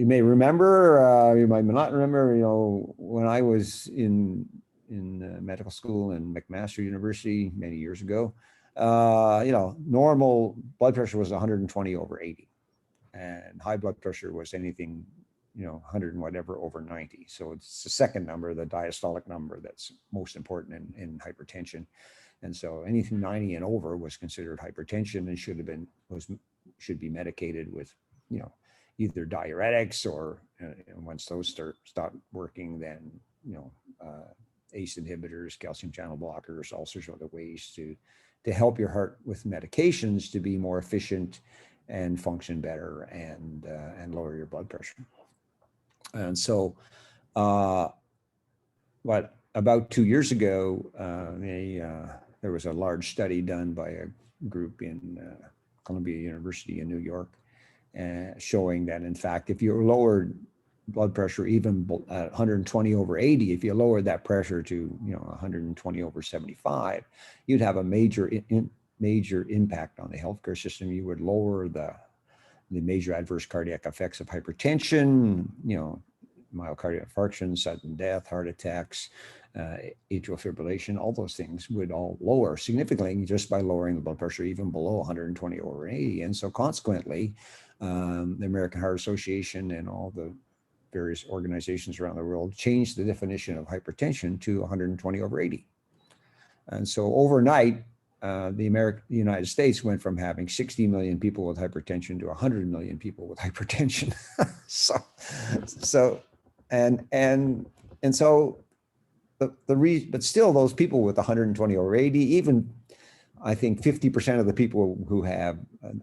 Speaker 3: may remember, you might not remember, when I was in medical school in McMaster University many years ago, normal blood pressure was 120 over 80, and high blood pressure was anything, 100 and whatever over 90. So it's the second number, the diastolic number, that's most important in hypertension. And so anything 90 and over was considered hypertension and should be medicated with, either diuretics or once those stop working, then, ACE inhibitors, calcium channel blockers, all sorts of other ways to help your heart with medications to be more efficient and function better and lower your blood pressure. And so, but about 2 years ago, there was a large study done by a group in Columbia University in New York, showing that in fact, if you lowered blood pressure even at 120 over 80, if you lowered that pressure to 120 over 75, you'd have a major impact on the healthcare system. You would lower the major adverse cardiac effects of hypertension, myocardial infarction, sudden death, heart attacks, atrial fibrillation, all those things would all lower significantly just by lowering the blood pressure even below 120 over 80. And so consequently, the American Heart Association and all the various organizations around the world changed the definition of hypertension to 120 over 80. And so overnight, the United States went from having 60 million people with hypertension to 100 million people with hypertension. But still those people with 120 over 80, even I think 50% of the people who have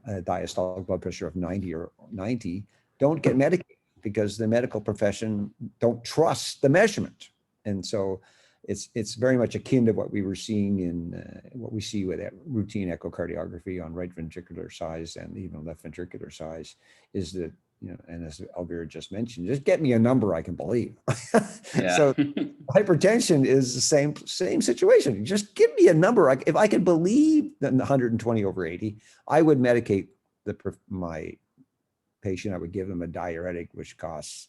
Speaker 3: a diastolic blood pressure of 90 don't get medicated because the medical profession don't trust the measurement. And so it's very much akin to what we were seeing in what we see with routine echocardiography on right ventricular size and even left ventricular size, is that, and as Elvira just mentioned, just get me a number I can believe.
Speaker 1: Yeah.
Speaker 3: So hypertension is the same situation. Just give me a number. If I could believe that 120 over 80, I would medicate my patient. I would give them a diuretic, which costs,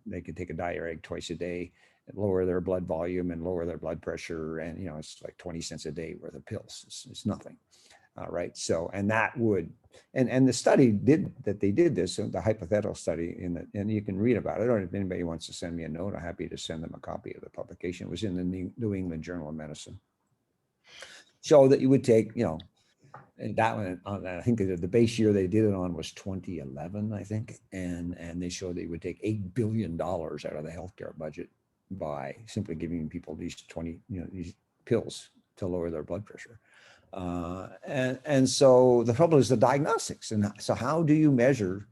Speaker 3: they could take a diuretic twice a day, lower their blood volume and lower their blood pressure. And, it's like 20 cents a day worth of pills. It's nothing. Right. So, and that would, and the study they did this, the hypothetical study and you can read about it. Or if anybody wants to send me a note, I'm happy to send them a copy of the publication. It was in the New England Journal of Medicine. So that you would take, and that one, I think the base year they did it on was 2011, I think. And they showed that you would take $8 billion out of the healthcare budget by simply giving people these these pills to lower their blood pressure. And so the problem is the diagnostics. And so how do you measure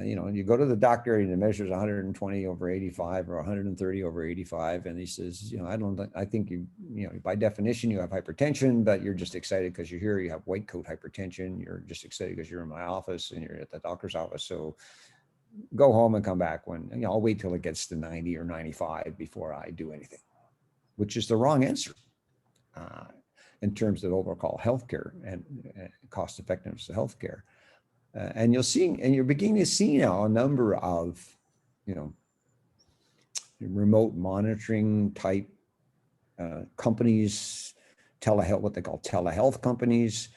Speaker 3: You know, you go to the doctor and it measures 120 over 85 or 130 over 85, and he says, you know, I think you know, by definition you have hypertension, but you're just excited because you're here. You have white coat hypertension. You're just excited because you're in my office and you're at the doctor's office. So go home and come back when, you know, I'll wait till it gets to 90 or 95 before I do anything, which is the wrong answer in terms of overall healthcare and cost effectiveness of healthcare. And you'll see, and you're beginning to see now a number of, you know, remote monitoring type companies, telehealth, what they call telehealth companies,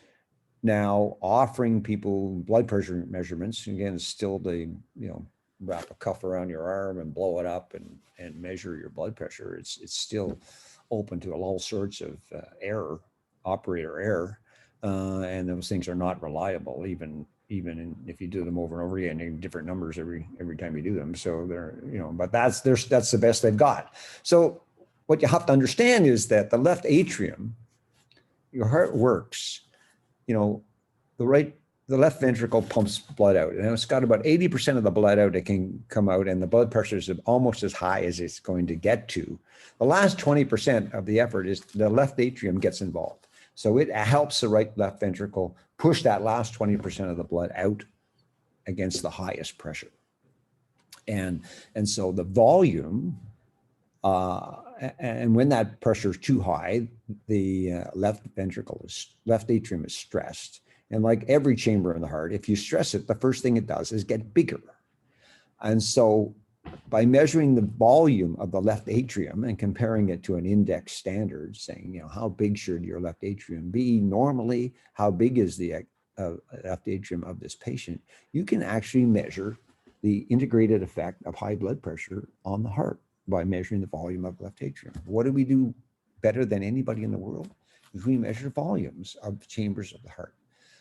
Speaker 3: now offering people blood pressure measurements. Again, it's still the, you know, wrap a cuff around your arm and blow it up and measure your blood pressure. It's still open to all sorts of error, operator error, and those things are not reliable, even if you do them over and over again, you get different numbers every time you do them. So they're, you know, but that's the best they've got. So what you have to understand is that the left atrium, your heart works, you know, the left ventricle pumps blood out, and it's got about 80% of the blood out that can come out, and the blood pressure is almost as high as it's going to get to. The last 20% of the effort is the left atrium gets involved. So it helps the left ventricle push that last 20% of the blood out against the highest pressure. And so the volume, and when that pressure is too high, the left atrium is stressed. And like every chamber in the heart, if you stress it, the first thing it does is get bigger. And so by measuring the volume of the left atrium and comparing it to an index standard, saying, you know, how big should your left atrium be normally? How big is the left atrium of this patient? You can actually measure the integrated effect of high blood pressure on the heart by measuring the volume of the left atrium. What do we do better than anybody in the world? Is we measure volumes of chambers of the heart.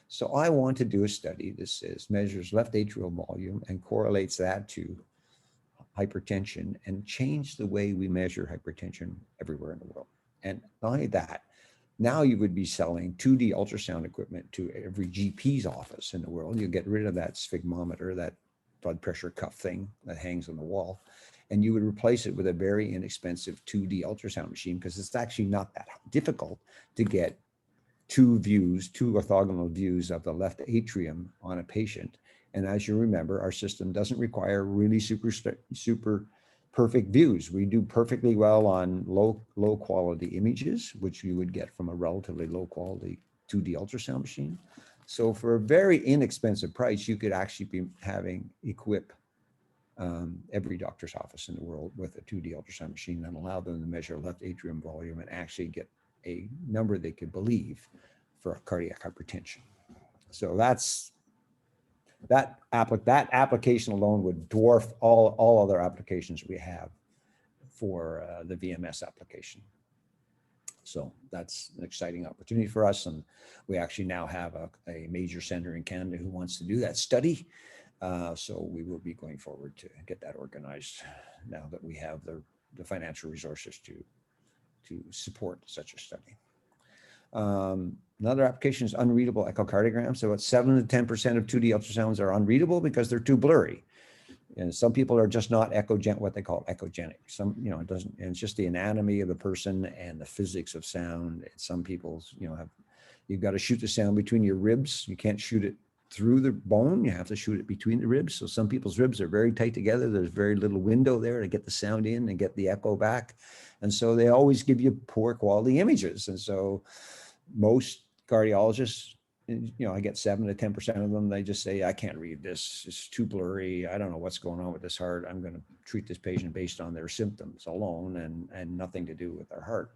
Speaker 3: So I want to do a study that says measures left atrial volume and correlates that to hypertension and change the way we measure hypertension everywhere in the world. And not only that, now you would be selling 2D ultrasound equipment to every GP's office in the world. You get rid of that sphygmometer, that blood pressure cuff thing that hangs on the wall, and you would replace it with a very inexpensive 2D ultrasound machine, because it's actually not that difficult to get two orthogonal views of the left atrium on a patient. And as you remember, our system doesn't require really super perfect views. We do perfectly well on low quality images, which you would get from a relatively low quality 2D ultrasound machine. So for a very inexpensive price, you could actually be equip every doctor's office in the world with a 2D ultrasound machine and allow them to measure left atrium volume and actually get a number they could believe for cardiac hypertension. So that application alone would dwarf all other applications we have for the VMS application. So that's an exciting opportunity for us. And we actually now have a major center in Canada who wants to do that study. So we will be going forward to get that organized now that we have the financial resources to support such a study. Another application is unreadable echocardiogram. So about 7 to 10% of 2D ultrasounds are unreadable because they're too blurry. And some people are just not what they call echogenic. Some, you know, it doesn't, and it's just the anatomy of the person and the physics of sound. And some people, you know, you've got to shoot the sound between your ribs. You can't shoot it through the bone. You have to shoot it between the ribs. So some people's ribs are very tight together. There's very little window there to get the sound in and get the echo back. And so they always give you poor quality images. And so most cardiologists, you know, I get 7 to 10% of them, they just say, I can't read this. It's too blurry. I don't know what's going on with this heart. I'm going to treat this patient based on their symptoms alone and nothing to do with their heart.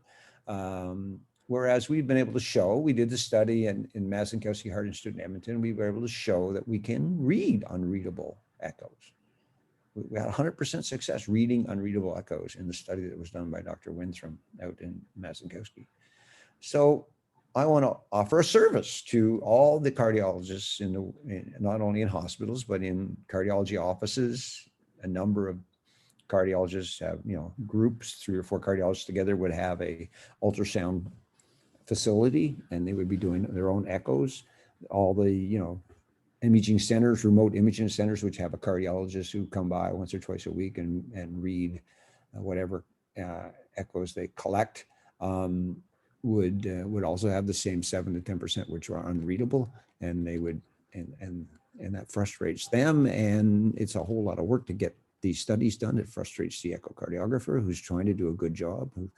Speaker 3: Whereas we've been able to show, we did the study in Mazankowski Heart Institute in Edmonton, we were able to show that we can read unreadable echoes. We had 100% success reading unreadable echoes in the study that was done by Dr. Winthram out in Mazankowski. So I want to offer a service to all the cardiologists not only in hospitals, but in cardiology offices. A number of cardiologists have, you know, groups, 3 or 4 cardiologists together would have a ultrasound facility, and they would be doing their own echoes. All the, you know, imaging centers, remote imaging centers, which have a cardiologist who come by once or twice a week and read whatever echoes they collect, would also have the same 7 to 10%, which are unreadable, and they would, and that frustrates them. And it's a whole lot of work to get these studies done. It frustrates the echocardiographer who's trying to do a good job, who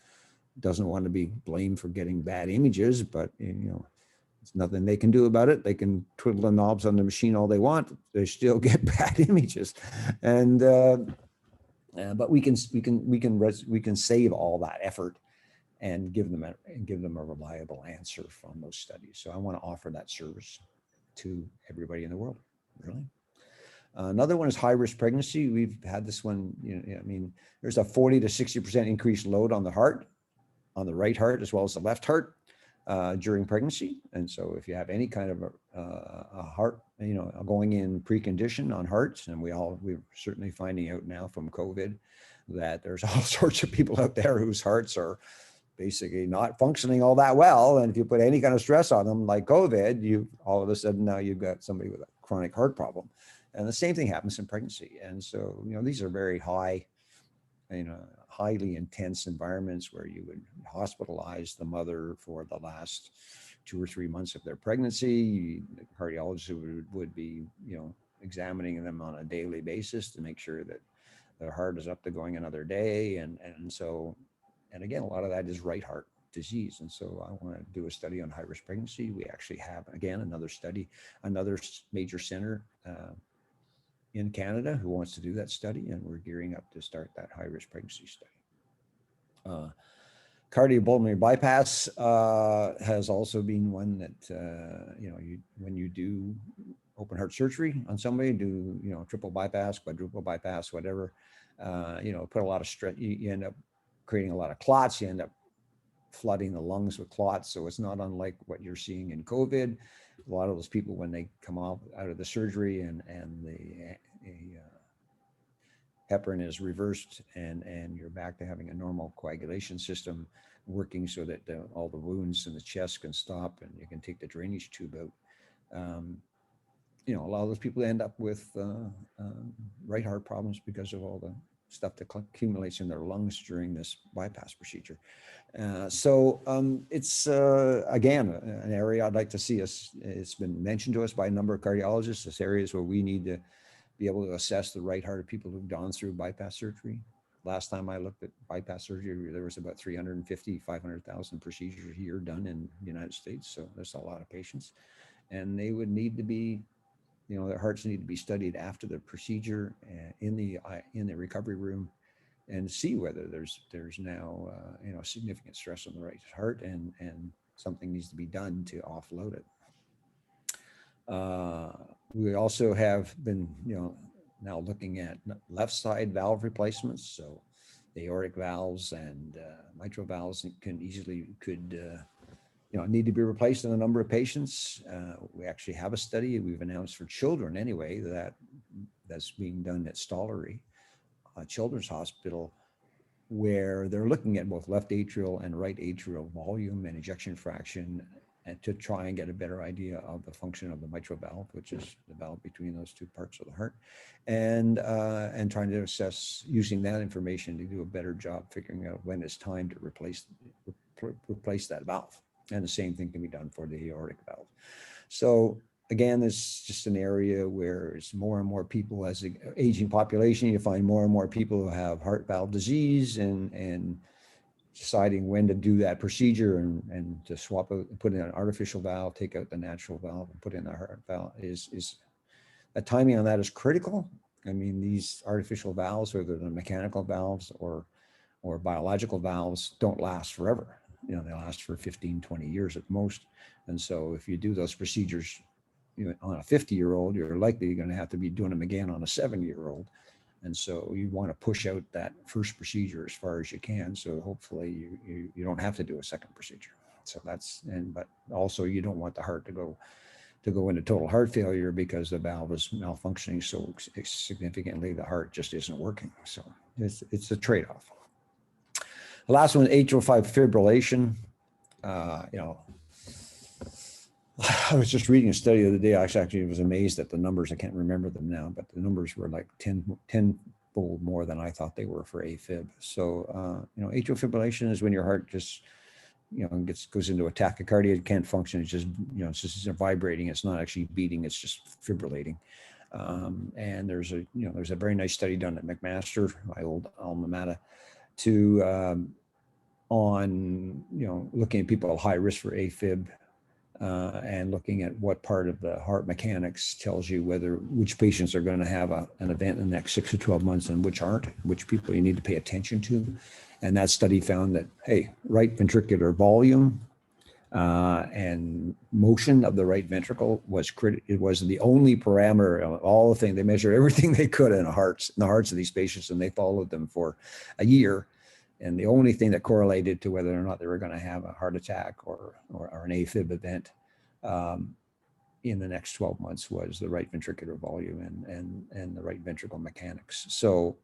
Speaker 3: doesn't want to be blamed for getting bad images, but there's nothing they can do about it. They can twiddle the knobs on the machine all they want. They still get bad images, and but we can save all that effort and give them a reliable answer from those studies. So I want to offer that service to everybody in the world, really. Another one is high-risk pregnancy. We've had this one, I mean, there's a 40 to 60% increased load on the heart, on the right heart as well as the left heart during pregnancy. And so if you have any kind of a heart, going in precondition on hearts, and we're certainly finding out now from COVID that there's all sorts of people out there whose hearts are basically not functioning all that well. And if you put any kind of stress on them, like COVID, you all of a sudden now you've got somebody with a chronic heart problem. And the same thing happens in pregnancy. And so, these are very high, highly intense environments where you would hospitalize the mother for the last 2 or 3 months of their pregnancy. The cardiologist would be, examining them on a daily basis to make sure that their heart is up to going another day. And again, a lot of that is right heart disease. And so I want to do a study on high-risk pregnancy. We actually have, again, another study, another major center in Canada who wants to do that study, and we're gearing up to start that high-risk pregnancy study. Cardiopulmonary bypass has also been one that, when you do open heart surgery on somebody, do, triple bypass, quadruple bypass, whatever, put a lot of stress, you end up creating a lot of clots, you end up flooding the lungs with clots. So it's not unlike what you're seeing in COVID. A lot of those people, when they come out of the surgery and the heparin is reversed and you're back to having a normal coagulation system working so that all the wounds in the chest can stop and you can take the drainage tube out. A lot of those people end up with right heart problems because of all the stuff that accumulates in their lungs during this bypass procedure. So it's, again, an area I'd like to see us, it's been mentioned to us by a number of cardiologists, as areas where we need to be able to assess the right heart of people who've gone through bypass surgery. Last time I looked at bypass surgery, there was about 350, 500,000 procedures a year done in the United States. So there's a lot of patients, and they would need to be, their hearts need to be studied after the procedure in the recovery room, and see whether there's now significant stress on the right heart and something needs to be done to offload it. We also have been now looking at left side valve replacements. So the aortic valves and mitral valves need to be replaced in a number of patients. We actually have a study we've announced for children anyway that's being done at Stollery Children's Hospital, where they're looking at both left atrial and right atrial volume and ejection fraction, and to try and get a better idea of the function of the mitral valve, which is the valve between those two parts of the heart, and trying to assess, using that information to do a better job figuring out when it's time to replace that valve. And the same thing can be done for the aortic valve. So again, it's just an area where it's more and more people, as an aging population, you find more and more people who have heart valve disease, and deciding when to do that procedure and to swap out, put in an artificial valve, take out the natural valve and put in a heart valve is the timing on that is critical. I mean, these artificial valves, whether they're mechanical valves or biological valves, don't last forever. They last for 15, 20 years at most. And so if you do those procedures on a 50-year-old, you're likely going to have to be doing them again on a 70-year-old. And so you want to push out that first procedure as far as you can. So hopefully you don't have to do a second procedure. So but also you don't want the heart to go into total heart failure because the valve is malfunctioning so significantly, the heart just isn't working. So it's a trade-off. The last one, atrial fibrillation. I was just reading a study the other day. I actually was amazed at the numbers. I can't remember them now, but the numbers were like 10-fold more than I thought they were for AFib. So, atrial fibrillation is when your heart just, goes into a tachycardia. It can't function. It's just, it's just vibrating. It's not actually beating. It's just fibrillating. And there's a very nice study done at McMaster, my old alma mater, on looking at people at high risk for AFib. And looking at what part of the heart mechanics tells you which patients are going to have an event in the next 6 to 12 months and which aren't, which people you need to pay attention to. And that study found that, hey, right ventricular volume and motion of the right ventricle was it was the only parameter of all the things. They measured everything they could in the hearts of these patients, and they followed them for a year. And the only thing that correlated to whether or not they were going to have a heart attack or an AFib event in the next 12 months was the right ventricular volume and the right ventricle mechanics. So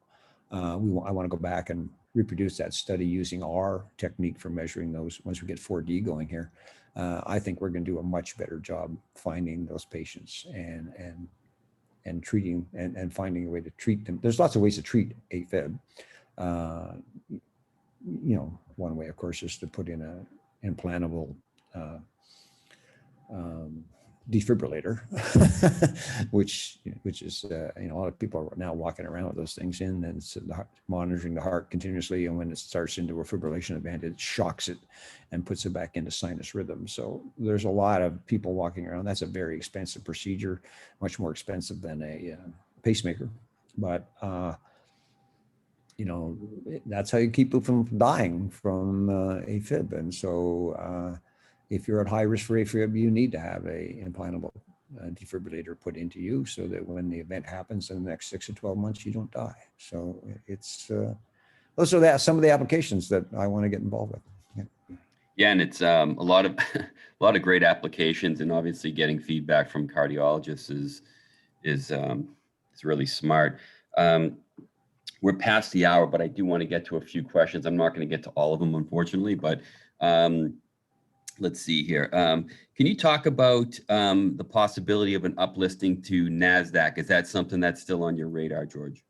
Speaker 3: I want to go back and reproduce that study using our technique for measuring those once we get 4D going here. I think we're going to do a much better job finding those patients and treating and finding a way to treat them. There's lots of ways to treat AFib. One way, of course, is to put in an implantable defibrillator, which is a lot of people are now walking around with those things in, and it's monitoring the heart continuously, and when it starts into a fibrillation event, it shocks it and puts it back into sinus rhythm. So there's a lot of people walking around. That's a very expensive procedure, much more expensive than a pacemaker, but that's how you keep people from dying from AFib. And so if you're at high risk for AFib, you need to have a implantable defibrillator put into you so that when the event happens in the next 6 to 12 months, you don't die. So it's those are some of the applications that I want to get involved with.
Speaker 1: Yeah, and it's a lot of great applications, and obviously getting feedback from cardiologists is really smart. We're past the hour, but I do want to get to a few questions. I'm not going to get to all of them, unfortunately, but let's see here. Can you talk about the possibility of an uplisting to NASDAQ? Is that something that's still on your radar, George?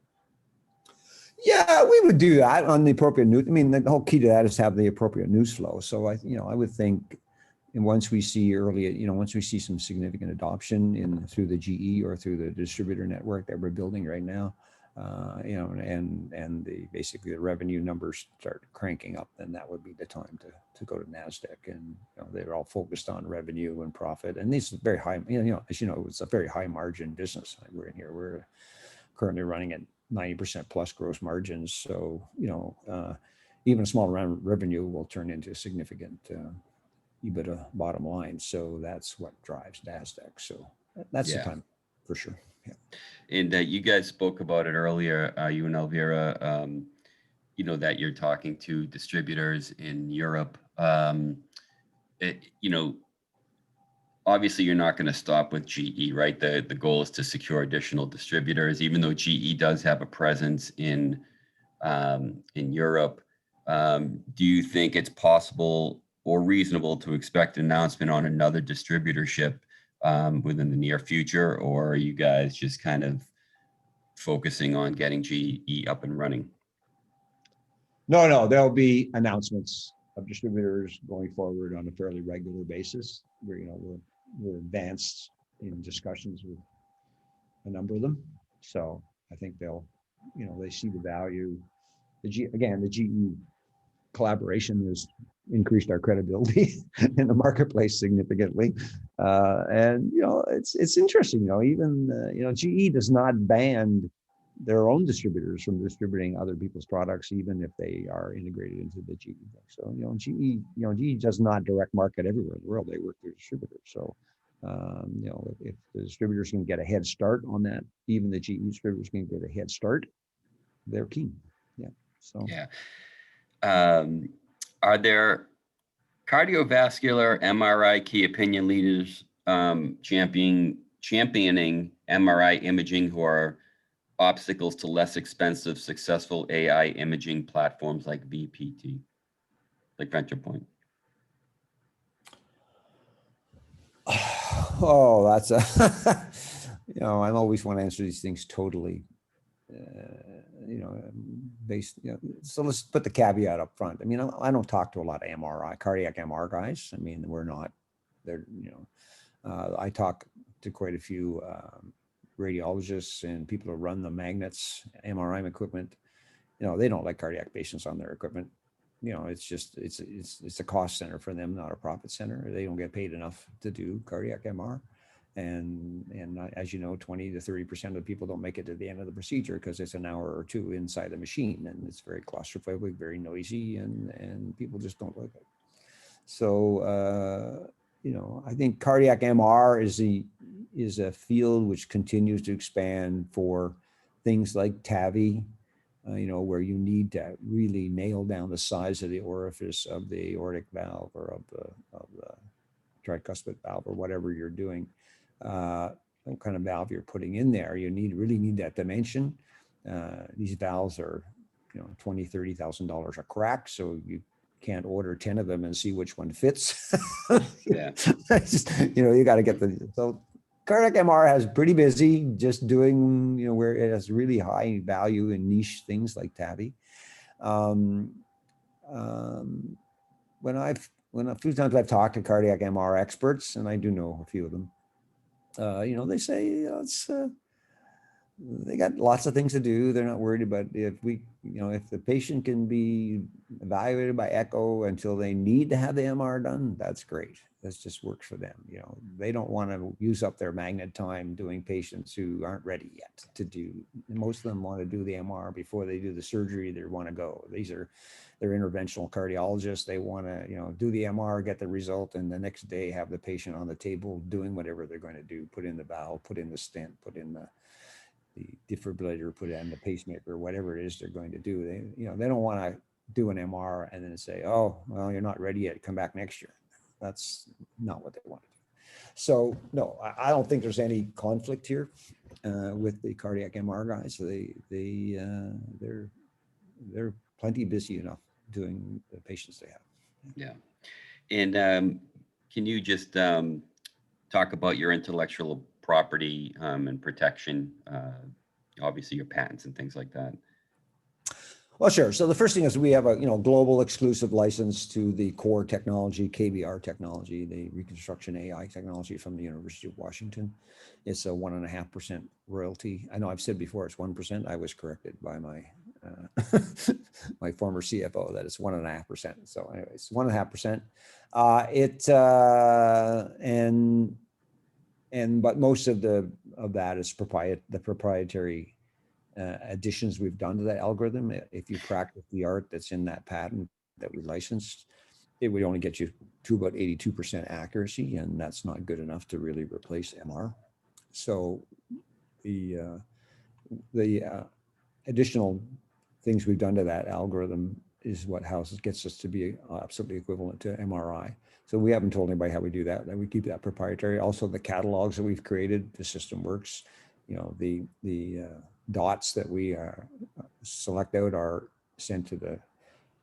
Speaker 3: Yeah, we would do that on the appropriate news. I mean, the whole key to that is to have the appropriate news flow. So I would think, and once we see once we see some significant adoption through the GE or through the distributor network that we're building right now, and basically the revenue numbers start cranking up, then that would be the time to go to NASDAQ. And they're all focused on revenue and profit. And these are very high, as you know, it's a very high margin business. We're in here. We're currently running at 90% plus gross margins. So, even a small amount of revenue will turn into a significant EBITDA bottom line. So that's what drives NASDAQ. So that's the time for sure. Yeah.
Speaker 1: And you guys spoke about it earlier, you and Elvira, that you're talking to distributors in Europe. Obviously you're not going to stop with GE, right? The goal is to secure additional distributors, even though GE does have a presence in Europe. Do you think it's possible or reasonable to expect an announcement on another distributorship within the near future, or are you guys just kind of focusing on getting GE up and running?
Speaker 3: No, there'll be announcements of distributors going forward on a fairly regular basis. We're advanced in discussions with a number of them. So I think they see the value. The GE collaboration has increased our credibility in the marketplace significantly. And it's interesting, even GE does not ban their own distributors from distributing other people's products, even if they are integrated into the GE. So GE does not direct market everywhere in the world. They work through distributors. So if the distributors can get a head start on that, even the GE distributors can get a head start, they're keen. Yeah. So
Speaker 1: yeah. Are there cardiovascular MRI key opinion leaders championing MRI imaging who are obstacles to less expensive, successful AI imaging platforms like VPT, like Ventripoint?
Speaker 3: Oh, that's a, I always want to answer these things totally, based, so let's put the caveat up front. I mean, I don't talk to a lot of MRI, cardiac MR guys. I mean, we're not, they're, I talk to quite a few radiologists and people who run the magnets, MRI equipment. They don't like cardiac patients on their equipment. It's just, it's a cost center for them, not a profit center. They don't get paid enough to do cardiac MR. And as you know, 20 to 30% of the people don't make it to the end of the procedure because it's an hour or two inside the machine, and it's very claustrophobic, very noisy, and people just don't like it. So, I think cardiac MR is a field which continues to expand for things like TAVI, where you need to really nail down the size of the orifice of the aortic valve or of the tricuspid valve or whatever you're doing, what kind of valve you're putting in there. You really need that dimension. These valves are, $20,000, $30,000 a crack, so you can't order 10 of them and see which one fits.
Speaker 1: Yeah.
Speaker 3: You got to get so cardiac MR has pretty busy just doing, where it has really high value in niche things like TAVI. When a few times I've talked to cardiac MR experts, and I do know a few of them, they say they got lots of things to do. They're not worried about if the patient can be evaluated by echo until they need to have the MR done, that's great. That just works for them. They don't want to use up their magnet time doing patients who aren't ready yet to do. Most of them want to do the MR before they do the surgery. They want to go. They're interventional cardiologists. They want to, do the MR, get the result, and the next day have the patient on the table doing whatever they're going to do, put in the valve, put in the stent, put in the defibrillator, put it in the pacemaker, whatever it is they're going to do. They don't want to do an MR and then say, oh, well, you're not ready yet, come back next year. That's not what they want to do. So no, I don't think there's any conflict here with the cardiac MR guys. They're plenty busy enough doing the patients they have.
Speaker 1: Yeah. And can you just talk about your intellectual property and protection, obviously your patents and things like that?
Speaker 3: Well, sure. So the first thing is we have a global exclusive license to the core technology, KBR technology, the reconstruction AI technology from the University of Washington. It's a 1.5% royalty. I know I've said before it's 1%. I was corrected by my my former CFO that it's 1.5%. So anyways, 1.5%. But most of that is the proprietary additions we've done to that algorithm. If you practice the art that's in that patent that we licensed, it would only get you to about 82% accuracy, and that's not good enough to really replace MR. So the additional things we've done to that algorithm is what gets us to be absolutely equivalent to MRI. So we haven't told anybody how we do that. We keep that proprietary. Also, the catalogs that we've created, the system works. The dots that we select out are sent to the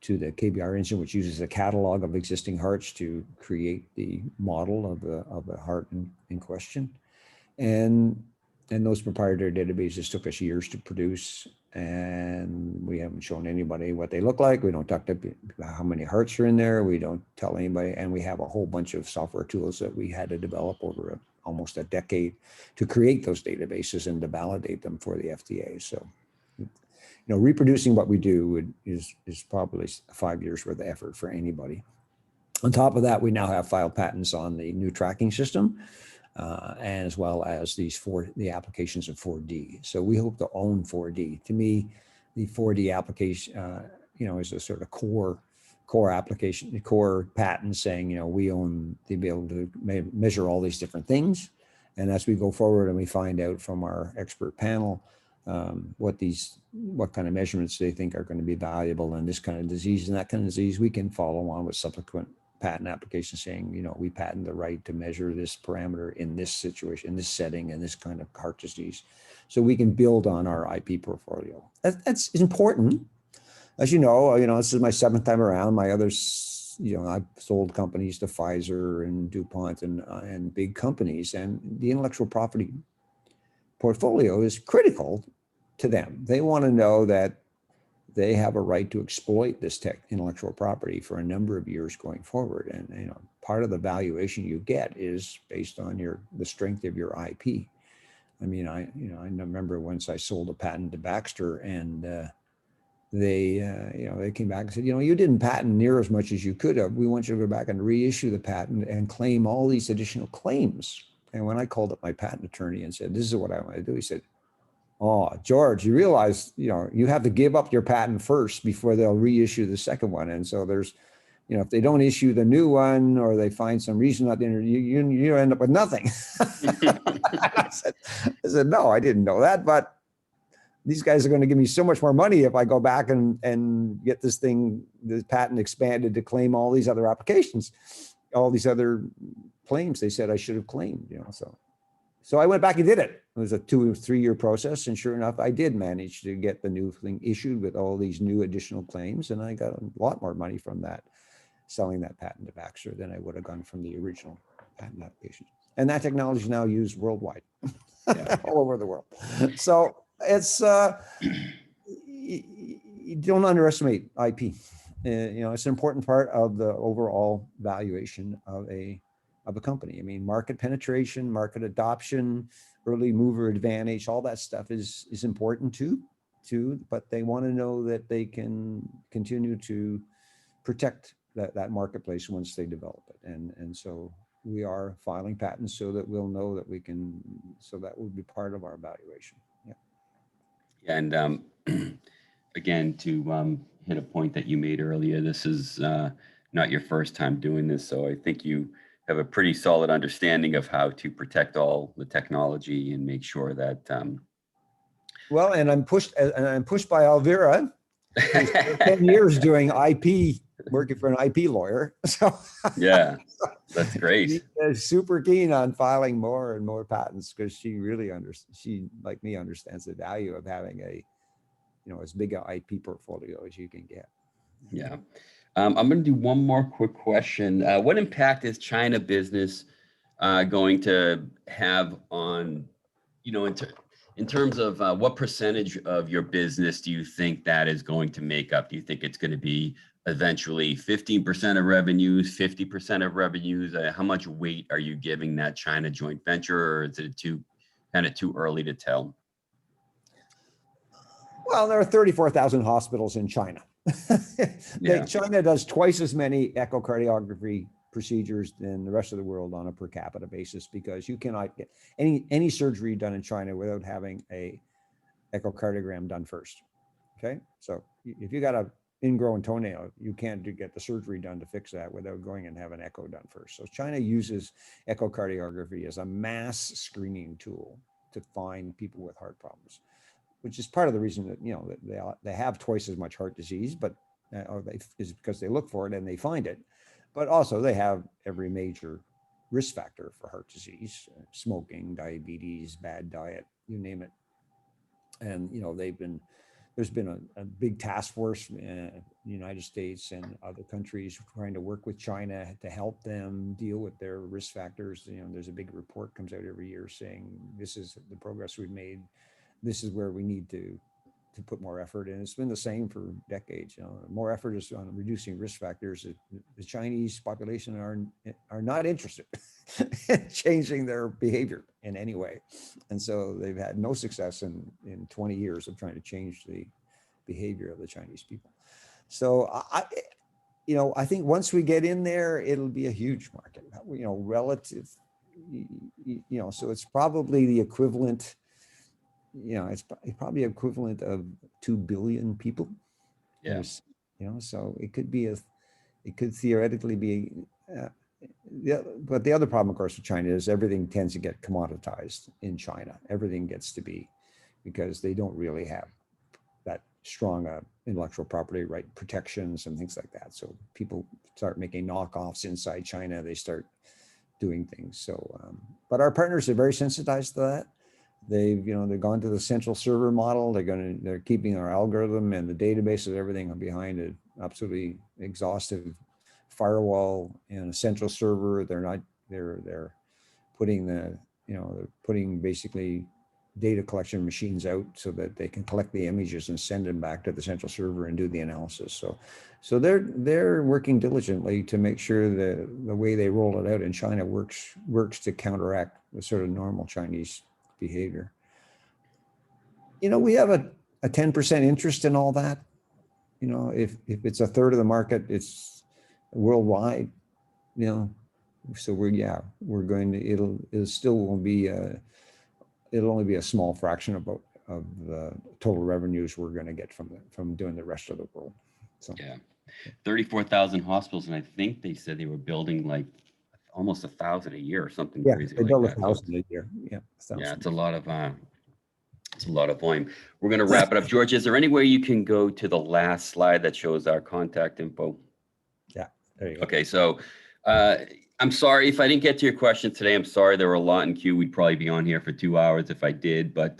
Speaker 3: KBR engine, which uses a catalog of existing hearts to create the model of the heart in question. And those proprietary databases took us years to produce, and we haven't shown anybody what they look like. We don't talk to how many hearts are in there. We don't tell anybody, and we have a whole bunch of software tools that we had to develop over almost a decade to create those databases and to validate them for the FDA. So, reproducing what we do is probably 5 years worth of effort for anybody. On top of that, we now have filed patents on the new tracking system, as well as the applications of 4D. So we hope to own 4D. To me, the 4D application, is a sort of core application, core patent saying, we own the ability to measure all these different things. And as we go forward and we find out from our expert panel what kind of measurements they think are going to be valuable in this kind of disease and that kind of disease, we can follow on with subsequent patent applications saying, we patent the right to measure this parameter in this situation, in this setting, in this kind of heart disease. So we can build on our IP portfolio. That's important. As you know, this is my 7th time around. My other I've sold companies to Pfizer and DuPont and big companies, and the intellectual property portfolio is critical to them. They want to know that they have a right to exploit this intellectual property for a number of years going forward. And part of the valuation you get is based on the strength of your IP. I mean, I remember once I sold a patent to Baxter, and they came back and said, you didn't patent near as much as you could have. We want you to go back and reissue the patent and claim all these additional claims. And when I called up my patent attorney and said, this is what I want to do, he said, oh, George, you realize, you have to give up your patent first before they'll reissue the second one. And so there's, if they don't issue the new one, or they find some reason not to, you end up with nothing. I said, no, I didn't know that, but these guys are going to give me so much more money if I go back and get this patent expanded to claim all these other applications, all these other claims they said I should have claimed, So I went back and did it. It was a 2 or 3 year process. And sure enough, I did manage to get the new thing issued with all these new additional claims. And I got a lot more money from that, selling that patent to Baxter, than I would have gotten from the original patent application. And that technology is now used worldwide, all over the world. So it's, you don't underestimate IP. It's an important part of the overall valuation of a company. I mean, market penetration, market adoption, early mover advantage, all that stuff is important too, but they want to know that they can continue to protect that marketplace once they develop it. And so we are filing patents so that we'll know that so that will be part of our evaluation. Yeah.
Speaker 1: And again, to hit a point that you made earlier, this is not your first time doing this. So I think you have a pretty solid understanding of how to protect all the technology and make sure that.
Speaker 3: Well, and I'm pushed by Elvira, who's 10 years doing IP, working for an IP lawyer. So
Speaker 1: yeah, that's great.
Speaker 3: She's super keen on filing more and more patents, because she really she, like me, understands the value of having as big an IP portfolio as you can get.
Speaker 1: Yeah. I'm going to do one more quick question. What impact is China business going to have on, in terms of what percentage of your business do you think that is going to make up? Do you think it's going to be eventually 15% of revenues, 50% of revenues? How much weight are you giving that China joint venture, or is it too early to tell?
Speaker 3: Well, there are 34,000 hospitals in China. China does twice as many echocardiography procedures than the rest of the world on a per capita basis, because you cannot get any surgery done in China without having a echocardiogram done first. Okay, so if you got an ingrown toenail, you can't get the surgery done to fix that without going and have an echo done first. So China uses echocardiography as a mass screening tool to find people with heart problems, which is part of the reason that they have twice as much heart disease, but is because they look for it and they find it. But also they have every major risk factor for heart disease: smoking, diabetes, bad diet, you name it. And there's been a big task force in the United States and other countries trying to work with China to help them deal with their risk factors. There's a big report comes out every year saying this is the progress we've made. This is where we need to put more effort. And it's been the same for decades. More effort is on reducing risk factors. The Chinese population are not interested in changing their behavior in any way. And so they've had no success in 20 years of trying to change the behavior of the Chinese people. So I think once we get in there, it'll be a huge market, relative, so it's probably the equivalent, it's probably equivalent of 2 billion people.
Speaker 1: Yes.
Speaker 3: So it could theoretically be, but the other problem, of course, with China is everything tends to get commoditized in China. Everything gets to be, because they don't really have that strong intellectual property right protections and things like that. So people start making knockoffs inside China. They start doing things. So, but our partners are very sensitized to that. They've gone to the central server model. They're keeping our algorithm and the database of everything behind an absolutely exhaustive firewall and a central server. They're putting they're putting basically data collection machines out so that they can collect the images and send them back to the central server and do the analysis. So they're working diligently to make sure that the way they roll it out in China works to counteract the sort of normal Chinese behavior. We have a 10% interest in all that. If it's a third of the market, it's worldwide. So we're going to. It'll only be a small fraction of the total revenues we're going to get from doing the rest of the world. So
Speaker 1: yeah, 34,000 hospitals, and I think they said they were building like almost 1,000 a year or something crazy
Speaker 3: they
Speaker 1: like
Speaker 3: build
Speaker 1: that.
Speaker 3: 1,000 a year. Yeah,
Speaker 1: it's a lot of volume. We're going to wrap it up. George, is there any way you can go to the last slide that shows our contact info?
Speaker 3: Yeah, there you go.
Speaker 1: Okay, so I'm sorry if I didn't get to your question today. I'm sorry, there were a lot in queue. We'd probably be on here for 2 hours if I did, but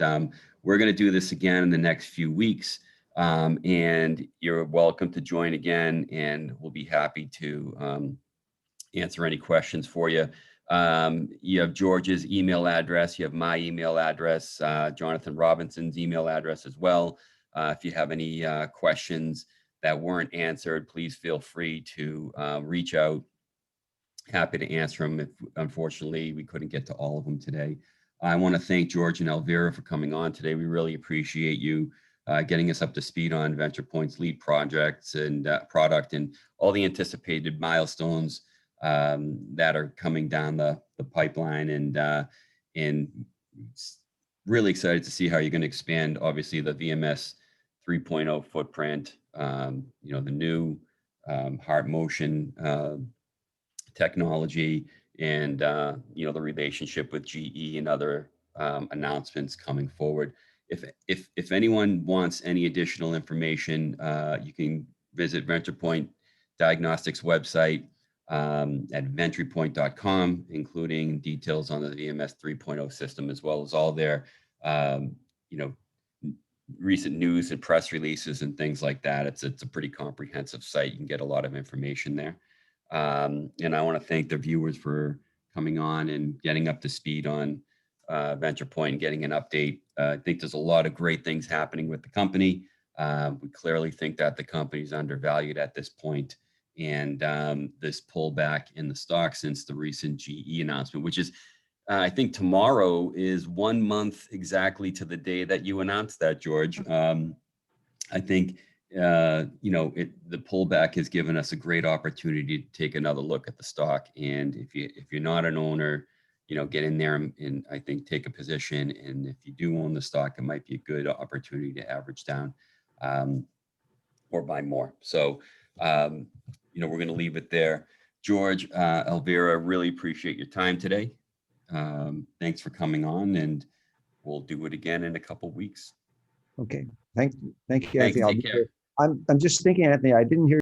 Speaker 1: we're going to do this again in the next few weeks. And you're welcome to join again, and we'll be happy to answer any questions for you. You have George's email address. You have my email address, Jonathan Robinson's email address as well. If you have any questions that weren't answered, please feel free to reach out. Happy to answer them. If unfortunately we couldn't get to all of them today. I want to thank George and Elvira for coming on today. We really appreciate you getting us up to speed on Ventripoint's lead projects and product and all the anticipated milestones that are coming down the pipeline, and really excited to see how you're going to expand, obviously, the VMS 3.0 footprint, the new heart motion technology, and the relationship with GE and other announcements coming forward. If anyone wants any additional information, you can visit Ventripoint Diagnostics website at ventripoint.com, including details on the VMS 3.0 system, as well as all their recent news and press releases and things like that. It's a pretty comprehensive site. You can get a lot of information there. And I want to thank the viewers for coming on and getting up to speed on Ventripoint and getting an update. I think there's a lot of great things happening with the company. We clearly think that the company is undervalued at this point, and this pullback in the stock since the recent GE announcement, which is, I think tomorrow is 1 month exactly to the day that you announced that, George. I think the pullback has given us a great opportunity to take another look at the stock. And if you're not an owner, get in there and I think take a position. And if you do own the stock, it might be a good opportunity to average down or buy more. So, we're going to leave it there. George, Elvira, really appreciate your time today. Thanks for coming on, and we'll do it again in a couple of weeks.
Speaker 3: Okay. Thank you,
Speaker 1: Thanks,
Speaker 3: Anthony.
Speaker 1: take care.
Speaker 3: I'm just thinking, Anthony, I didn't hear